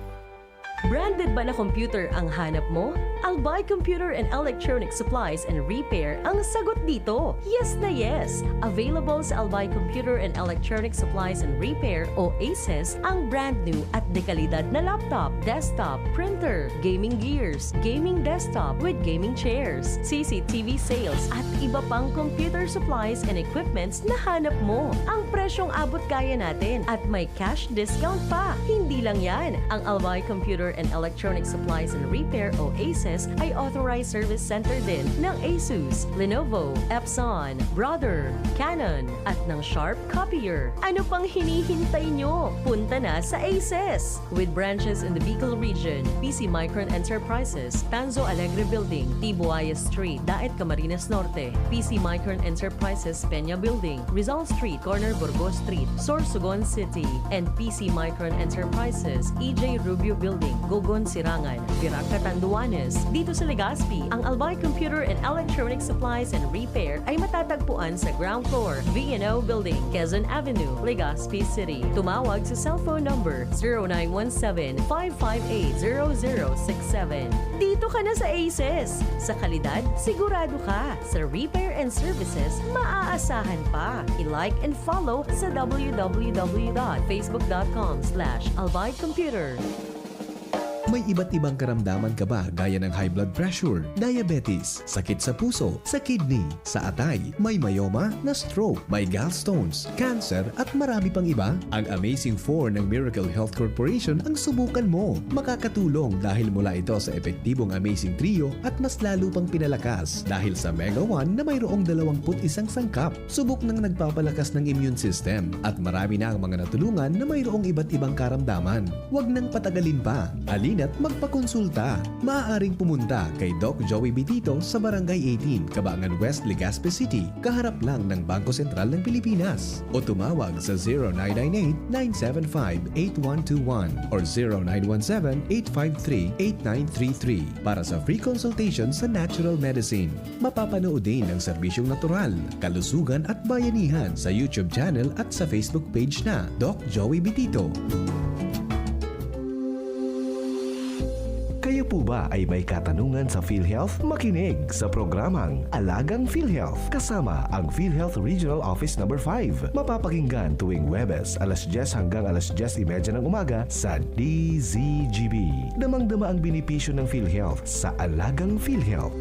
Branded ba na computer ang hanap mo? Albay Computer and Electronic Supplies and Repair ang sagot dito. Yes na yes! Available sa Albay Computer and Electronic Supplies and Repair o ACES ang brand new at dekalidad na laptop, desktop, printer, gaming gears, gaming desktop with gaming chairs, CCTV sales at iba pang computer supplies and equipments na hanap mo. Ang presyong abot kaya natin at may cash discount pa. Hindi lang yan, ang Albay Computer and Electronic Supplies and Repair o ACES ay authorized service center din ng ASUS, Lenovo, Epson, Brother, Canon at ng Sharp Copier. Ano pang hinihintay nyo? Punta na sa ACES! With branches in the Bicol region, PC Micron Enterprises, Tanzo Alegre Building, Tibuaya Street, Daet Camarines Norte, PC Micron Enterprises, Peña Building, Rizal Street, Corner Burgos Street, Sorsogon City, and PC Micron Enterprises, EJ Rubio Building, Gogon Sirangan, Virac Catanduanes. Dito sa Legazpi, ang Albay Computer and Electronic Supplies and Repair ay matatagpuan sa ground floor, VNO Building, Quezon Avenue, Legazpi City. Tumawag sa cellphone number 0917-558-0067. Dito ka na sa ACES. Sa kalidad, sigurado ka. Sa repair and services, maaasahan pa. I-like and follow sa www.facebook.com/albaycomputer. May iba't ibang karamdaman ka ba gaya ng high blood pressure, diabetes, sakit sa puso, sa kidney, sa atay, may myoma na stroke, may gallstones, cancer at marami pang iba? Ang Amazing 4 ng Miracle Health Corporation ang subukan mo. Makakatulong dahil mula ito sa epektibong Amazing Trio at mas lalo pang pinalakas dahil sa Mega 1 na mayroong 21 sangkap. Subok ng nagpapalakas ng immune system at marami na ang mga natulungan na mayroong iba't ibang karamdaman. Huwag nang patagalin pa. Alina at magpakonsulta. Maaaring pumunta kay Doc Joey Bitito sa Barangay 18, Cabangan West, Legazpi City, kaharap lang ng Bangko Sentral ng Pilipinas. O tumawag sa 0998-975-8121 or 0917-853-8933 para sa free consultation sa natural medicine. Mapapanood din ang serbisyong natural, kalusugan at bayanihan sa YouTube channel at sa Facebook page na Doc Joey Bitito. Kayo po ba ay may katanungan sa PhilHealth? Makinig sa programang Alagang PhilHealth kasama ang PhilHealth Regional Office No. 5. Mapapakinggan tuwing Huwebes alas 10 hanggang alas 10:30 ng umaga sa DZGB. Damang-dama ang benepisyo ng PhilHealth sa Alagang PhilHealth.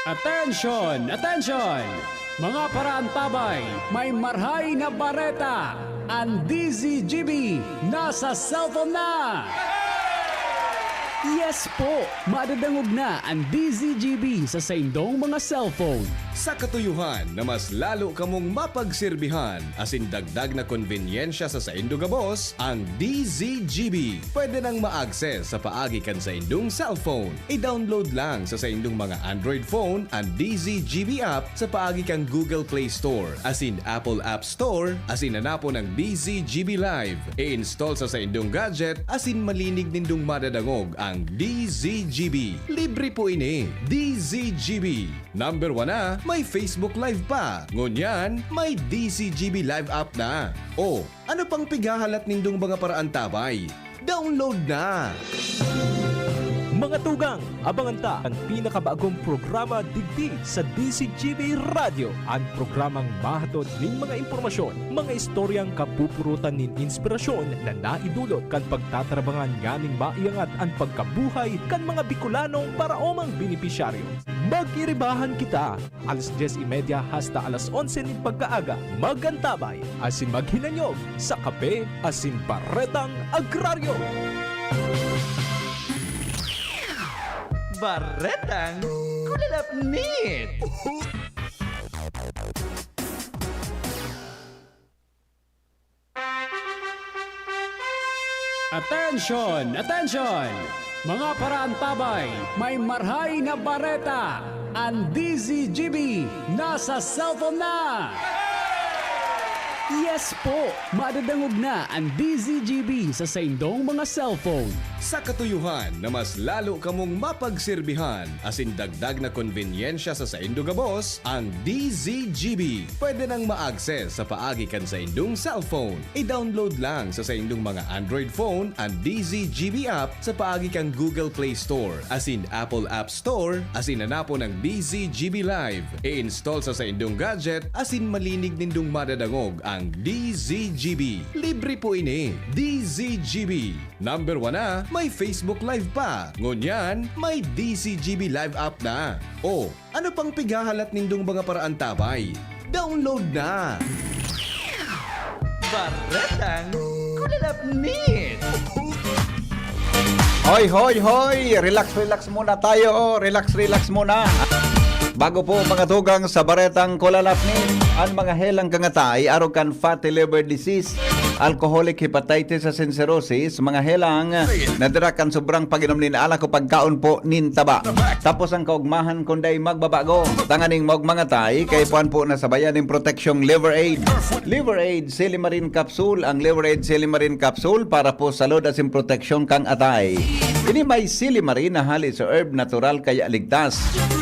Attention! Attention! Mga paraantabay, may marhay na bareta! Ang DZGB nasa cellphone na! Yes po! Madadangog na ang DZGB sa saindong mga cellphone. Sa katuyuhan na mas lalo kamong mapagsilbihan asin dagdag na konbinyensya sa saindo gabos, ang DZGB pwede nang ma-access sa paagi kan sa indong cellphone. I-download lang sa saindong mga Android phone ang DZGB app sa paagi kan Google Play Store asin Apple App Store asin hanapo ng DZGB Live. I-install sa saindong gadget asin malinig nindong madadangog ang DZGB. Libre po ini. DZGB. Number 1 na, may Facebook Live pa. Ngunyan, may DZGB Live app na. O, ano pang pigahalat nindong mga paraantabay? Download na! Mga tugang, abangan ta ang pinakabagong programa digdi sa DZGB Radio. Ang programang mahatod nin mga impormasyon, mga istoryang kapupurutan nin inspirasyon na naidulot kan pagtatrabangan ganing maiangat ang pagkabuhay kan mga Bicolanong paraomang benepisyaryo. Magkiribahan kita, alas 10:30 hasta alas 11 nin pagkaaga, magantabay, asin maghinanyog sa kape, asin baretang agraryo. Baretang kulalapnit. Attention! Attention! Mga paraantabay, may marhay na bareta! Ang DZGB nasa cellphone na! Yes po! Madadangog na ang DZGB sa saindong mga cellphone. Sa katuyuhan na mas lalo kamong mapagsilbihan asin dagdag na konbinyensya sa saindo gabos, ang DZGB pwede nang ma-access sa paagi kan sa indong cellphone. I-download lang sa saindong mga Android phone ang DZGB app sa paagi kan Google Play Store asin Apple App Store asin hanapo ng DZGB Live. I-install sa saindong gadget asin malinig nindong madadangog ang DZGB. Libre po ini. DZGB. Number 1 na, may Facebook Live pa. Ngunyan, may DZGB Live app na. O, ano pang pigahalat nindong mga paraantabay? Download na! Baretang kulalapnit. Hoy, hoy, hoy! Relax muna tayo. Relax muna. Bago po mga tugang sa baretang kulalapnit, ang mga helang kangatay, araw kan fatty liver disease, alcoholic hepatitis sa cirrhosis, mga helang nadira kan sobrang pag-inom nin ala ko pagkaon po nin taba. Tapos ang kaugmahan kunday magbabago. Tanganing mog mga tay, kay puan po na sabayan ng proteksyong Liver Aid. Liver Aid Silimarin Capsule, ang Liver Aid Silimarin Capsule para po salud asin proteksyon kang atay. Ini may silimarin na halis sa herb natural kaya ligtas.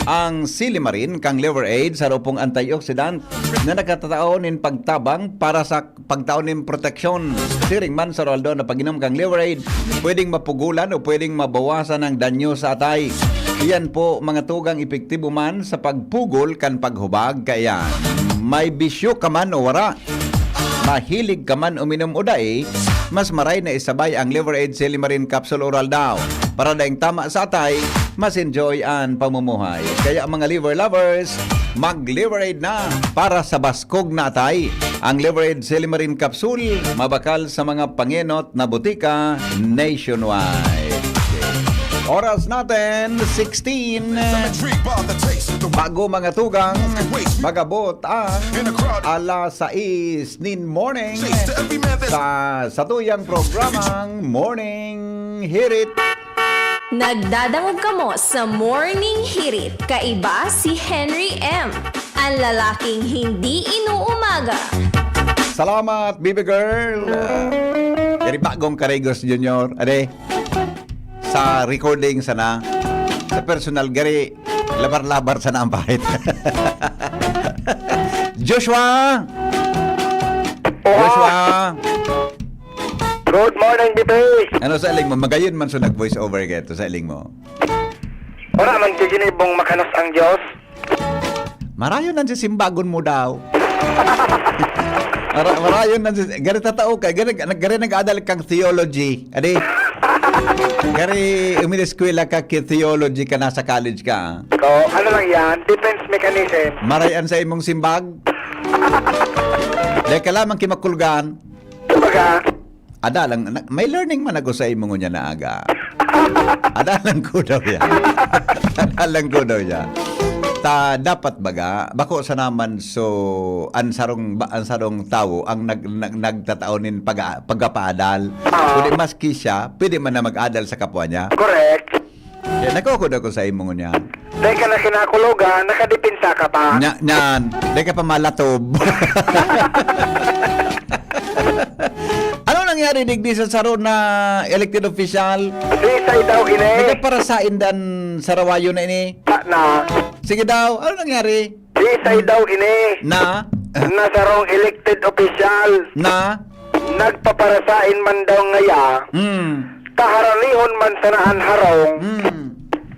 Ang silimarin kang Liver Aid sa rupong antioxidant na nakatataon in pagtabang para sa pagtaon in proteksyon. Siring man sa roldo na pag-inom kang Liver Aid, pwedeng mapugulan o pwedeng mabawasan ang danyo sa atay. Iyan po mga tugang epektibo man sa pagpugol kan paghubag kaya may bisyo ka man o wara. Mahilig ka man uminom o dae, mas maray na isabay ang Liver Aid Silimarin Capsule Oral daw. Para daing tama sa atay, mas enjoy ang pamumuhay. Kaya mga liver lovers, mag-Liver Aid na para sa baskog na atay. Ang Liver Aid Silimarin Capsule, mabakal sa mga pangenot na butika nationwide. Oras natin, 16. bago mga tugang, magabot ang alas 6 nin morning sa tuyang programang Morning Hirit. Nagdadangog ka mo sa Morning Hirit. Kaiba si Henry M. Ang lalaking hindi inuumaga. Salamat, baby girl. Dari bagong Carigos Junior. Ade, sa recording sana, sa personal gari, labar-labar sana ang pahit. Joshua! Joshua! Good morning, Bibi. Ano sa iling mo? Magayon man so nag-voice over geto sa iling mo. Wala man kikinibong makanas ang Diyos. Marayon nan si simbagon mo daw. Marayon nan si... Gari tatao ka. Gari nag-adal kang theology. Adi? Gari umineskwela ka theology ka na sa college ka. So, ano lang yan? Defense mechanism. Marayan sa imong simbag. Dahil ka lamang kimakulgan. Kumbaga? Adalang, may learning man ako sa imong niya na aga. Adalang ko daw yan. Adalang ko daw yan. Ta dapat baga bako sa naman so ansarong tao ang nagtataunin pagapaadal. Kundi maski siya, pwede man na mag-adal sa kapwa niya. Correct. Yan, nakukod ako sa imong niya. Dahil ka na kinakulugan, nakadipinsa ka pa. Nyan, dahil ka pa malatob. Ano nangyari digdi sa saro na elected official? Risay daw ini. Nagparasain dan sa rawayo na ini. Na. Sige daw, ano nangyari? Risay daw ini. Na? Nasarong elected official. Na? Nagpaparasain man daw ngaya. Kaharanihon man sa naan harong.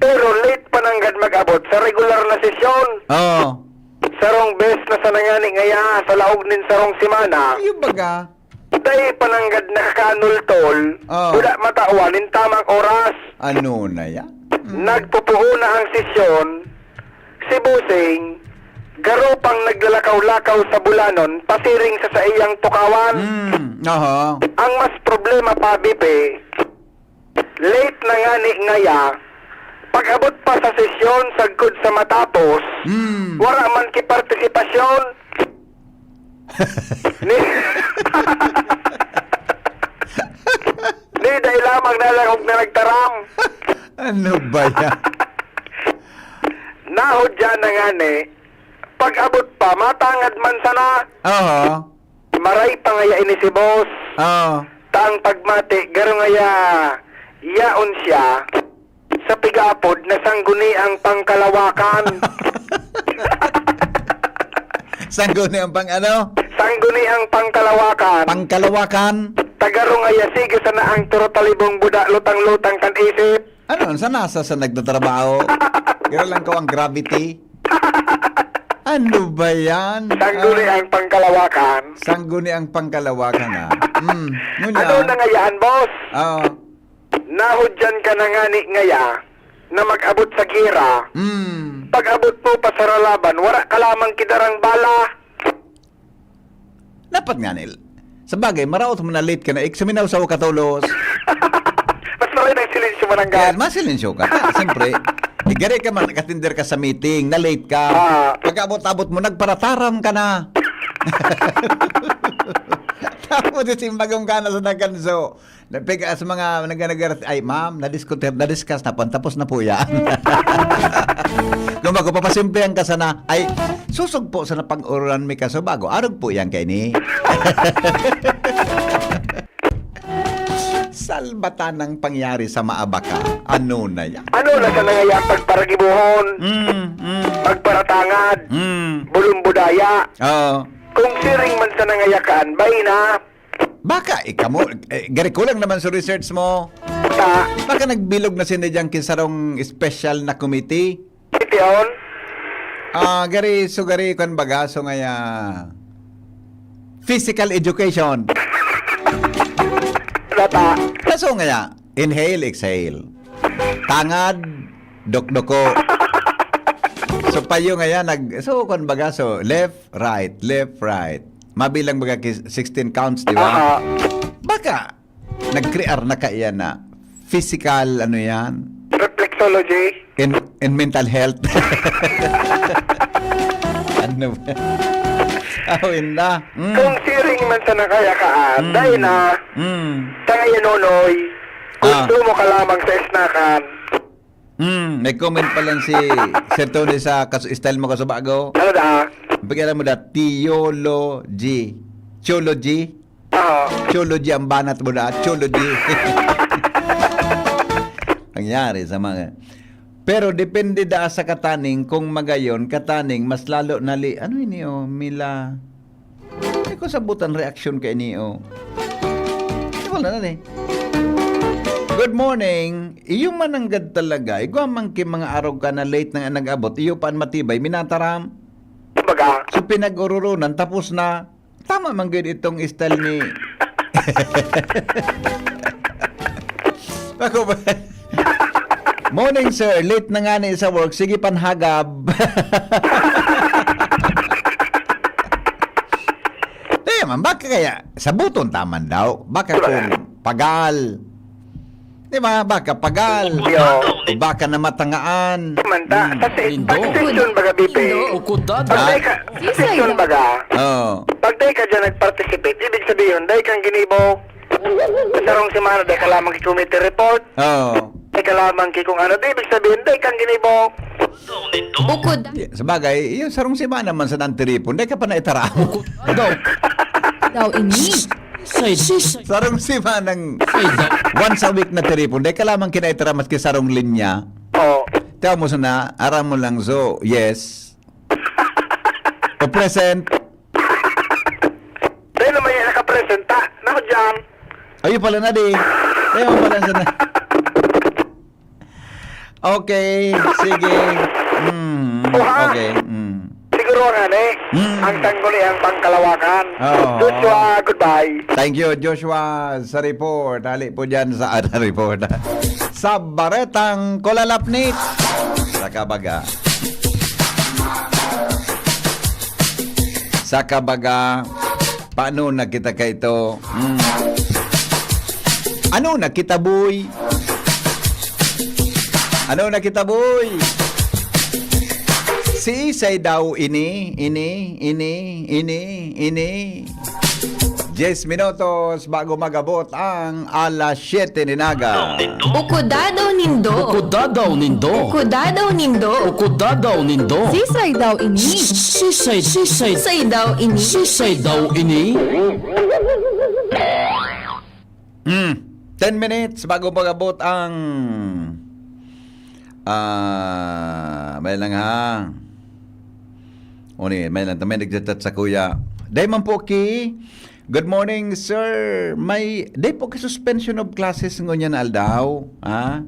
Pero late pa nanggad mag-abot sa regular na sesyon. Oo. Sarong best na sa nangani ngaya sa laog nin sarong simana. Yung baga? Dahil pananggad nakakanultol, wala matauanin tamang oras. Ano na ya? Nagpupuho na ang sesyon, si Busing, garo pang naglalakaw-lakaw sa bulanon, pasiring sa iyang tukawan. Ang mas problema pa, Bipe, late na nga ni ngaya, pag-abot pa sa sesyon, sagkod sa matapos, wala man kipartisipasyon. Ni dahil lamang nalangog na nagtaram. Ano ba yan? Nahod dyan na nga ni, pag-abot pa, matangad man sana. Maray pa ngaya ini si boss. Tang pagmati, garo ngaya, yaon siya, sa pigapod na sangguni ang pangkalawakan. Sangguni ang pang ano? Sangguni ang pangkalawakan. Pangkalawakan? Tagarong ay sige sana ang turotalibong buda lutang-lutang kan isip. Ano? Sa nasa sa nagtatrabaho? Gano'n lang ko ang gravity? Ano ba yan? Sangguni ang pangkalawakan. Sangguni ang pangkalawakan Ano na ngayaan, boss? Nahudyan ka na nga ni ngaya na mag-abot sa gira. Pag-abot mo pa sa ralaban, wala ka lamang kidarang bala. Dapat nga nil. Sa bagay, maraot mo na late ka na. Eksaminaw sa katulos. Mas maray ng silensyo mo nang gan. Mas silensyo ka. Siyempre, igari ka man, nakatinder ka sa meeting, na late ka. Pag-abot-abot mo, nagparataram ka na. Tapos isimbagong ka na sa naganso. Napiga sa mga naganagar, ay ma'am, na-discuss na po, tapos na po yan. Kung bago papasimplihan ka sana, ay susog po sa napag-urulan mi kaso bago, arog po yan kay ni. Salbatan ng pangyari sa Maabaka. Ano na yan? Ano na sa nangayang pagparagibuhon? Pagparatangad? Bulumbudaya? Kung siring man sa nangayakaan, bay na. Baka, mo, gari kulang naman sa research mo. Baka nagbilog na sinadyang kisarong special na committee. Ito yun? Gari kan baga, so ngaya physical education. Lata. So ngaya, inhale, exhale. Tangad, dokdoko. So payo ngaya, so kan baga, so left, right. Mabilang baga 16 counts, di ba? Baka nag-create na kaya na physical, ano yan? sexology? In mental health. Ano ba? Na. Kung siring man sa nakayakaan, dahil na, tayo nonoy, gusto mo ka lamang sa snakan. May comment pa lang si Sir Tony sa style mo sa bago. Ano da? Bigyan mo da, theology. Theology? Theology ang banat mo da, theology. Nangyari sa mga... Pero depende da sa kataning, kung magayon, kataning, mas lalo nali... Ano ini o? Mila... Ay ko sabutan reaksyon kay ini o. Wala na eh. Good morning. Iyo mananggad talaga. Ikaw mangki mga araw ka na late na nag-abot. Iyo paan matibay. Minataram. Baga. So pinag-ururunan. Tapos na. Tama man gud itong style ni... Ako ba? Morning sir. Late na nga ni sa work. Sige panhagab. Kaya man. Baka kaya sabuton taman daw. Baka kung pagal. Di ba? Baka pagal. Baka na matangaan. Manta. Kasi pag-session baga, Bibi. Pag-session baga. Pag-day ka dyan nag-participate, ibig sabihin, day kang ginibo. Sarong simana, day ka lamang committee report. Day ka lamang kung ano. Ibig sabihin, day kang ginibo. Bukod. Sabagay, yung sarong simana man sa nantiripon, day ka pa na itaramo. Daw ini. Sarong simanang once a week na tiripon, day ka lamang kinaitara maski sarong linya. Tiyaw mo sana, aram mo lang so, yes. O present. Dahil naman yan nakapresenta. Naku dyan. Ayun pala na di. Tiyaw mo pala sana. Okay, sige. Okay. Siguro nga ang tanggol ang pangkalawakan. Joshua, goodbye. Thank you, Joshua, sa report. Hali po dyan sa report. Sa Baretang Kulalapnit. Sa Kabaga. Sa Kabaga, paano nakita ka ito? Ano nakita, boy? Ano nakita, boy? Si Isay daw ini. 10 minutos bago magabot ang alas 7 ninaga. Ukudadaw nindo. Ukudadaw nindo. Ukudadaw nindo. Ukudadaw nindo. Sisay daw ini. Sisay. Sisay daw ini. Sisay daw ini. 10 minutes bago magabot ang may lang ha. May lang tamay nagchat sa kuya. Day man po ki. Good morning, sir. Day po ka suspension of classes ngunyan aldaw. Ha?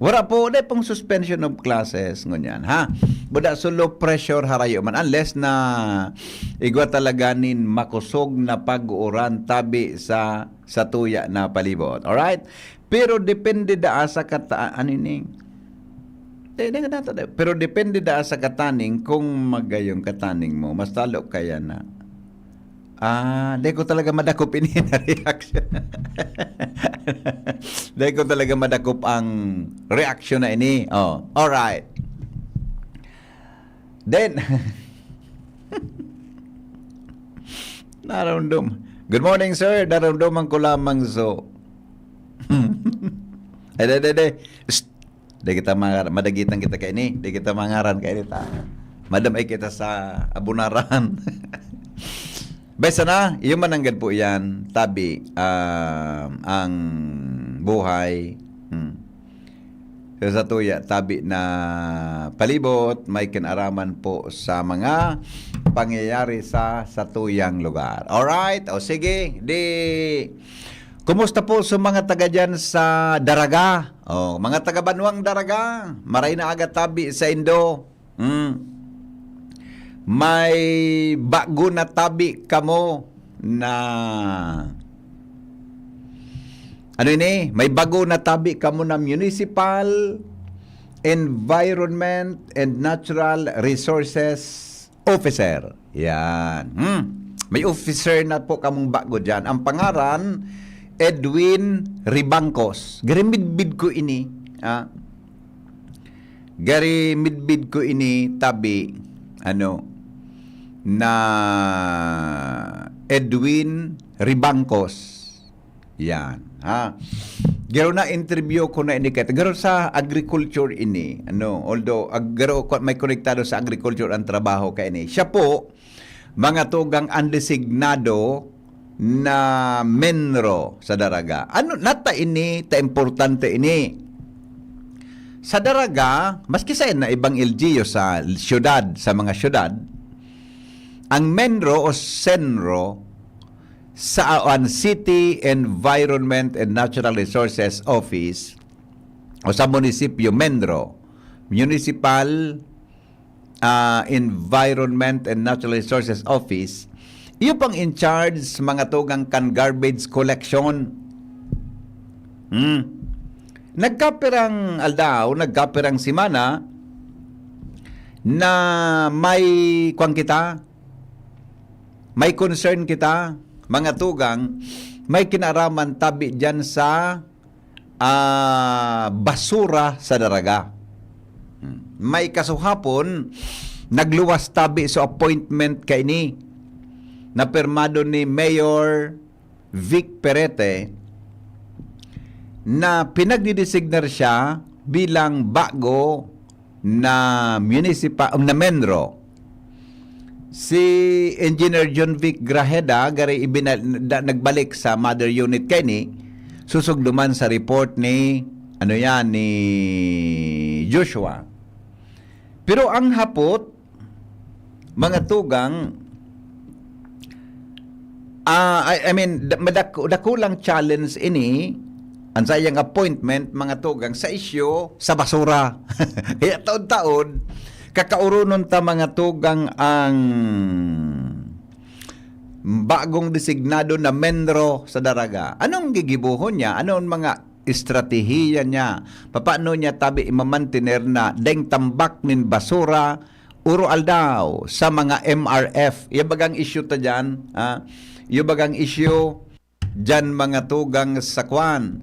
Wala po, day pong suspension of classes ngunyan. Ha? Buda so low pressure harayo man. Unless na igwa talaga nin makusog na pag-uran tabi sa tuya na palibot. Alright? Pero depende da sa pero depende da sa kataning kung magayong kataning mo, mas talo kaya na. Di ko talaga madakop ini na reaction. Di ko talaga madakop ang reaction na ini. Alright. Then, naramdam. Good morning, sir. Naramdaman ko lamang so. Di kita madagitan kita kay ini. Di kita mangaran kay kita. Madam ay kita sa abunaran. Besa na, yung mananggad po yan, tabi, ang buhay. Sa tuya, tabi na palibot, may kinaraman po sa mga pangyayari sa tuyang lugar. Alright? O sige, kumusta po sa mga taga dyan sa Daraga? Mga taga Banwang Daraga, maray na agad tabi sa Indo. May bago na tabi kamo na may bago na tabi kamo na Municipal Environment and Natural Resources Officer. Yan. May officer na po kamong bago dyan. Ang pangaran Edwin Ribangcos. Gari midbid ko ini. Gari midbid ko ini tabi na Edwin Ribangcos. Yan. Garo na interview ko na indicate. Garo sa agriculture ini. Although garo may konektado sa agriculture ang trabaho kay ini. Siya po mga tugang undesignado na menro sa daraga. Nata ini ta importante ini. Sa daraga, maski sa na ibang LGU sa syudad, sa mga syudad, ang menro o senro sa City Environment and Natural Resources Office o sa munisipyo menro, Municipal Environment and Natural Resources Office, iyo pang in charge sa mga tugang kan garbage collection. Nagkapirang aldaw, nagkapirang simana na may may concern kita, mga tugang, may kinaraman tabi dyan sa basura sa daraga. May kasuhapon, nagluwas tabi sa appointment kay ni na pirmado ni Mayor Vic Perete na pinagdidesignar siya bilang bago na na menro. Si Engineer John Vic Grajeda gari nagbalik sa mother unit kay ni susugduman sa report ni ni Joshua. Pero ang hapot mga tugang dakulang challenge ini ang sayang appointment mga tugang sa isyu sa basura. Kaya taon-taon kakaurunon ta mga tugang ang bagong designado na menro sa daraga. Anong gigibuhon niya? Anong mga estratehiya niya? Paano niya tabi imamantener na deng tambak nin basura uro aldaw sa mga MRF? Iyabagang issue ta dyan. Iyabagang issue dyan mga tugang sa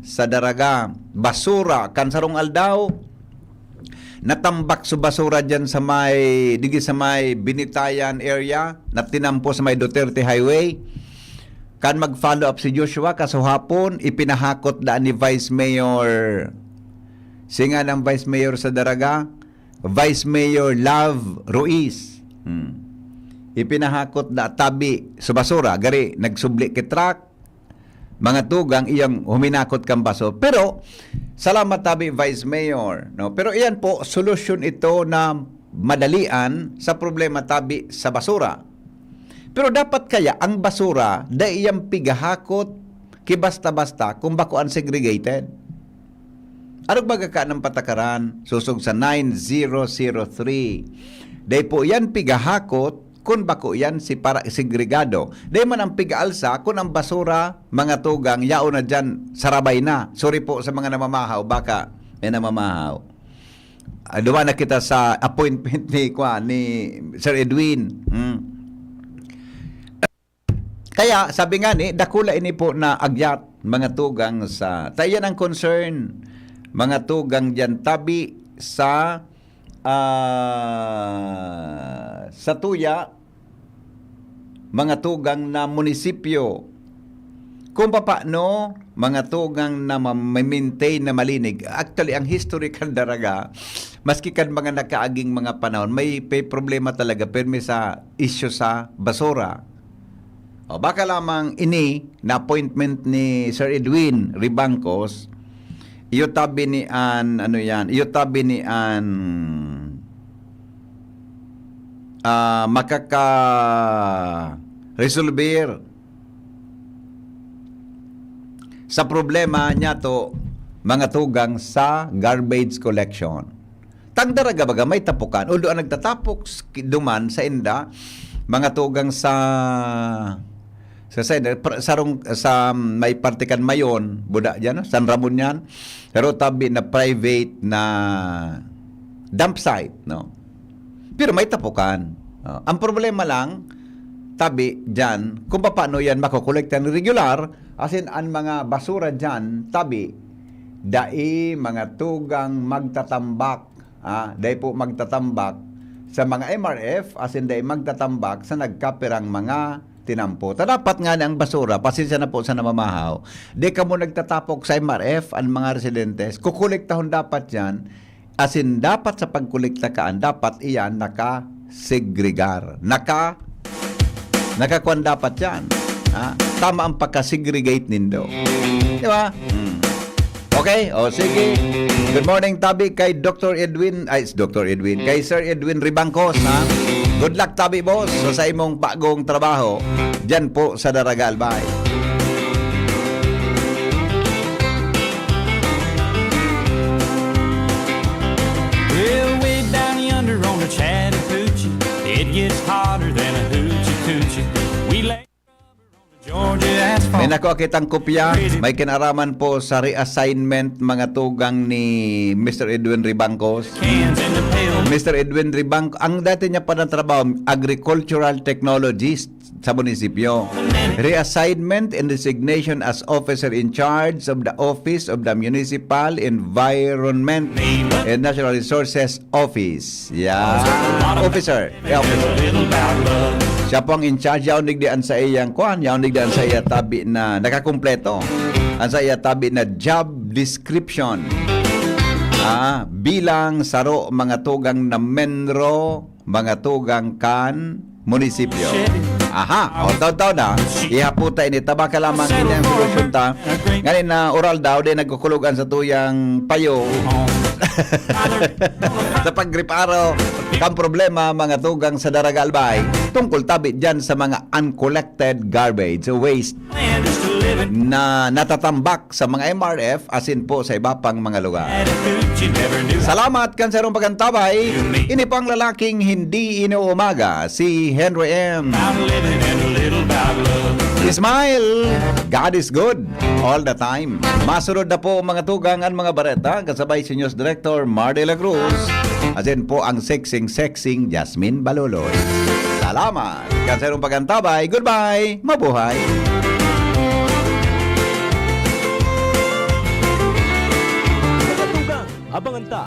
sa daraga. Basura, kansarong aldaw, natambak sa basura dyan sa may Binitayan area na tinampo sa may Duterte Highway. Kan mag-follow up si Joshua kasuhapon, ipinahakot daan ni Vice Mayor singa ng Vice Mayor sa daraga, Vice Mayor Love Ruiz. Ipinahakot da tabi sa basura, gari nagsubli kay truck, mga tugang iyang huminakot kang baso. Pero salamat tabi Vice Mayor, no? Pero iyan po solusyon ito na madalian sa problema tabi sa basura. Pero dapat kaya ang basura da iyang pigahakot ki basta-basta kung bako unsegregated. Arog baga ka ng patakaran susog sa 9003. Day po yan pigahakot kung bako yan para segregado. Day man ang pigaalsa kung ang basura mga tugang yao na dyan sarabay na. Sorry po sa mga namamahaw, baka may namamahaw. Duwa na kita sa appointment ni Sir Edwin. Kaya sabi nga ni dakula ini po na agyat mga tugang sa tayan ang concern mga tugang diyan tabi sa tuya mga tugang na munisipyo kung paano mga tugang na maintain na malinig. Actually ang historical daraga maski kan mga nakaaging mga panahon may problema talaga permi sa issue sa basura. O baka lamang ini na appointment ni Sir Edwin Ribangcos, iyo tabi ni makaka-resolver sa problema niya to mga tugang sa garbage collection. Tagdaraga baga may tapukan, although ang nagtatapok duman sa inda mga tugang sa may partikan mayon buda diyan San Ramon yan, pero tabi na private na dump site, no, pero may tapukan. Ang problema lang tabi diyan kung paano yan makokolekta ng regular Asin ang mga basura dyan, tabi, dai mga tugang magtatambak. Dai po magtatambak sa mga MRF, asin dai magtatambak sa nagkapirang mga tinampo. Dapat nga ang basura, pasensya na po sa namamahaw. Di ka mo nagtatapok sa MRF, ang mga residentes, kukuliktahon dapat yan, asin dapat sa pagkulikta kaan, dapat iyan naka-segregar. Nakakuan dapat yan. Tama ang pagka-segregate nindo. Di ba? Okay, sige. Good morning, Tabi, kay Dr. Edwin, kay Sir Edwin Ribangcos, Good luck, Tabi, boss, sa imong bagong trabaho dyan po sa Daraga Albay. Well, way down yonder on the Chattahoochee, it gets hotter than a hoochie coochie. We lay Georgia asphalt. May nakuha kitang kopya. May kinaraman po sa reassignment mga tugang ni Mr. Edwin Ribangcos. Mr. Edwin Ribangcos, ang dati niya pa ng trabaho, agricultural technologist sa munisipyo. Reassignment and designation as officer in charge of the Office of the Municipal Environment and Natural Resources Office. Yeah. Officer. Siya po ang in charge. Yaon nigdian sa iyang kuhan. Yaon nigdian sa iya tabi na nakakumpleto. Ang sa iya tabi na job description. Bilang saro mga tugang na menro, mga tugang kan munisipyo. Aha, daw na. Ihaputa ini taba ka lamang inyang solusyon ta. Ngayon na oral daw din nagkukulugan sa tuyang payo. Sa paggriparo kang problema mga tugang sa Daraga Albay tungkol tabi dyan sa mga uncollected garbage waste na natatambak sa mga MRF asin po sa iba pang mga lugar. Salamat kanserong pagantabay. Ini pang lalaking hindi inuumaga, si Henry M. Smile! God is good all the time. Masunod na po mga tugang at mga bareta kasabay si News Director Mar de la Cruz. Asin po ang sexing Jasmine Baloloy. Salamat! Kanserong pagantabay. Goodbye! Mabuhay! Abangan ta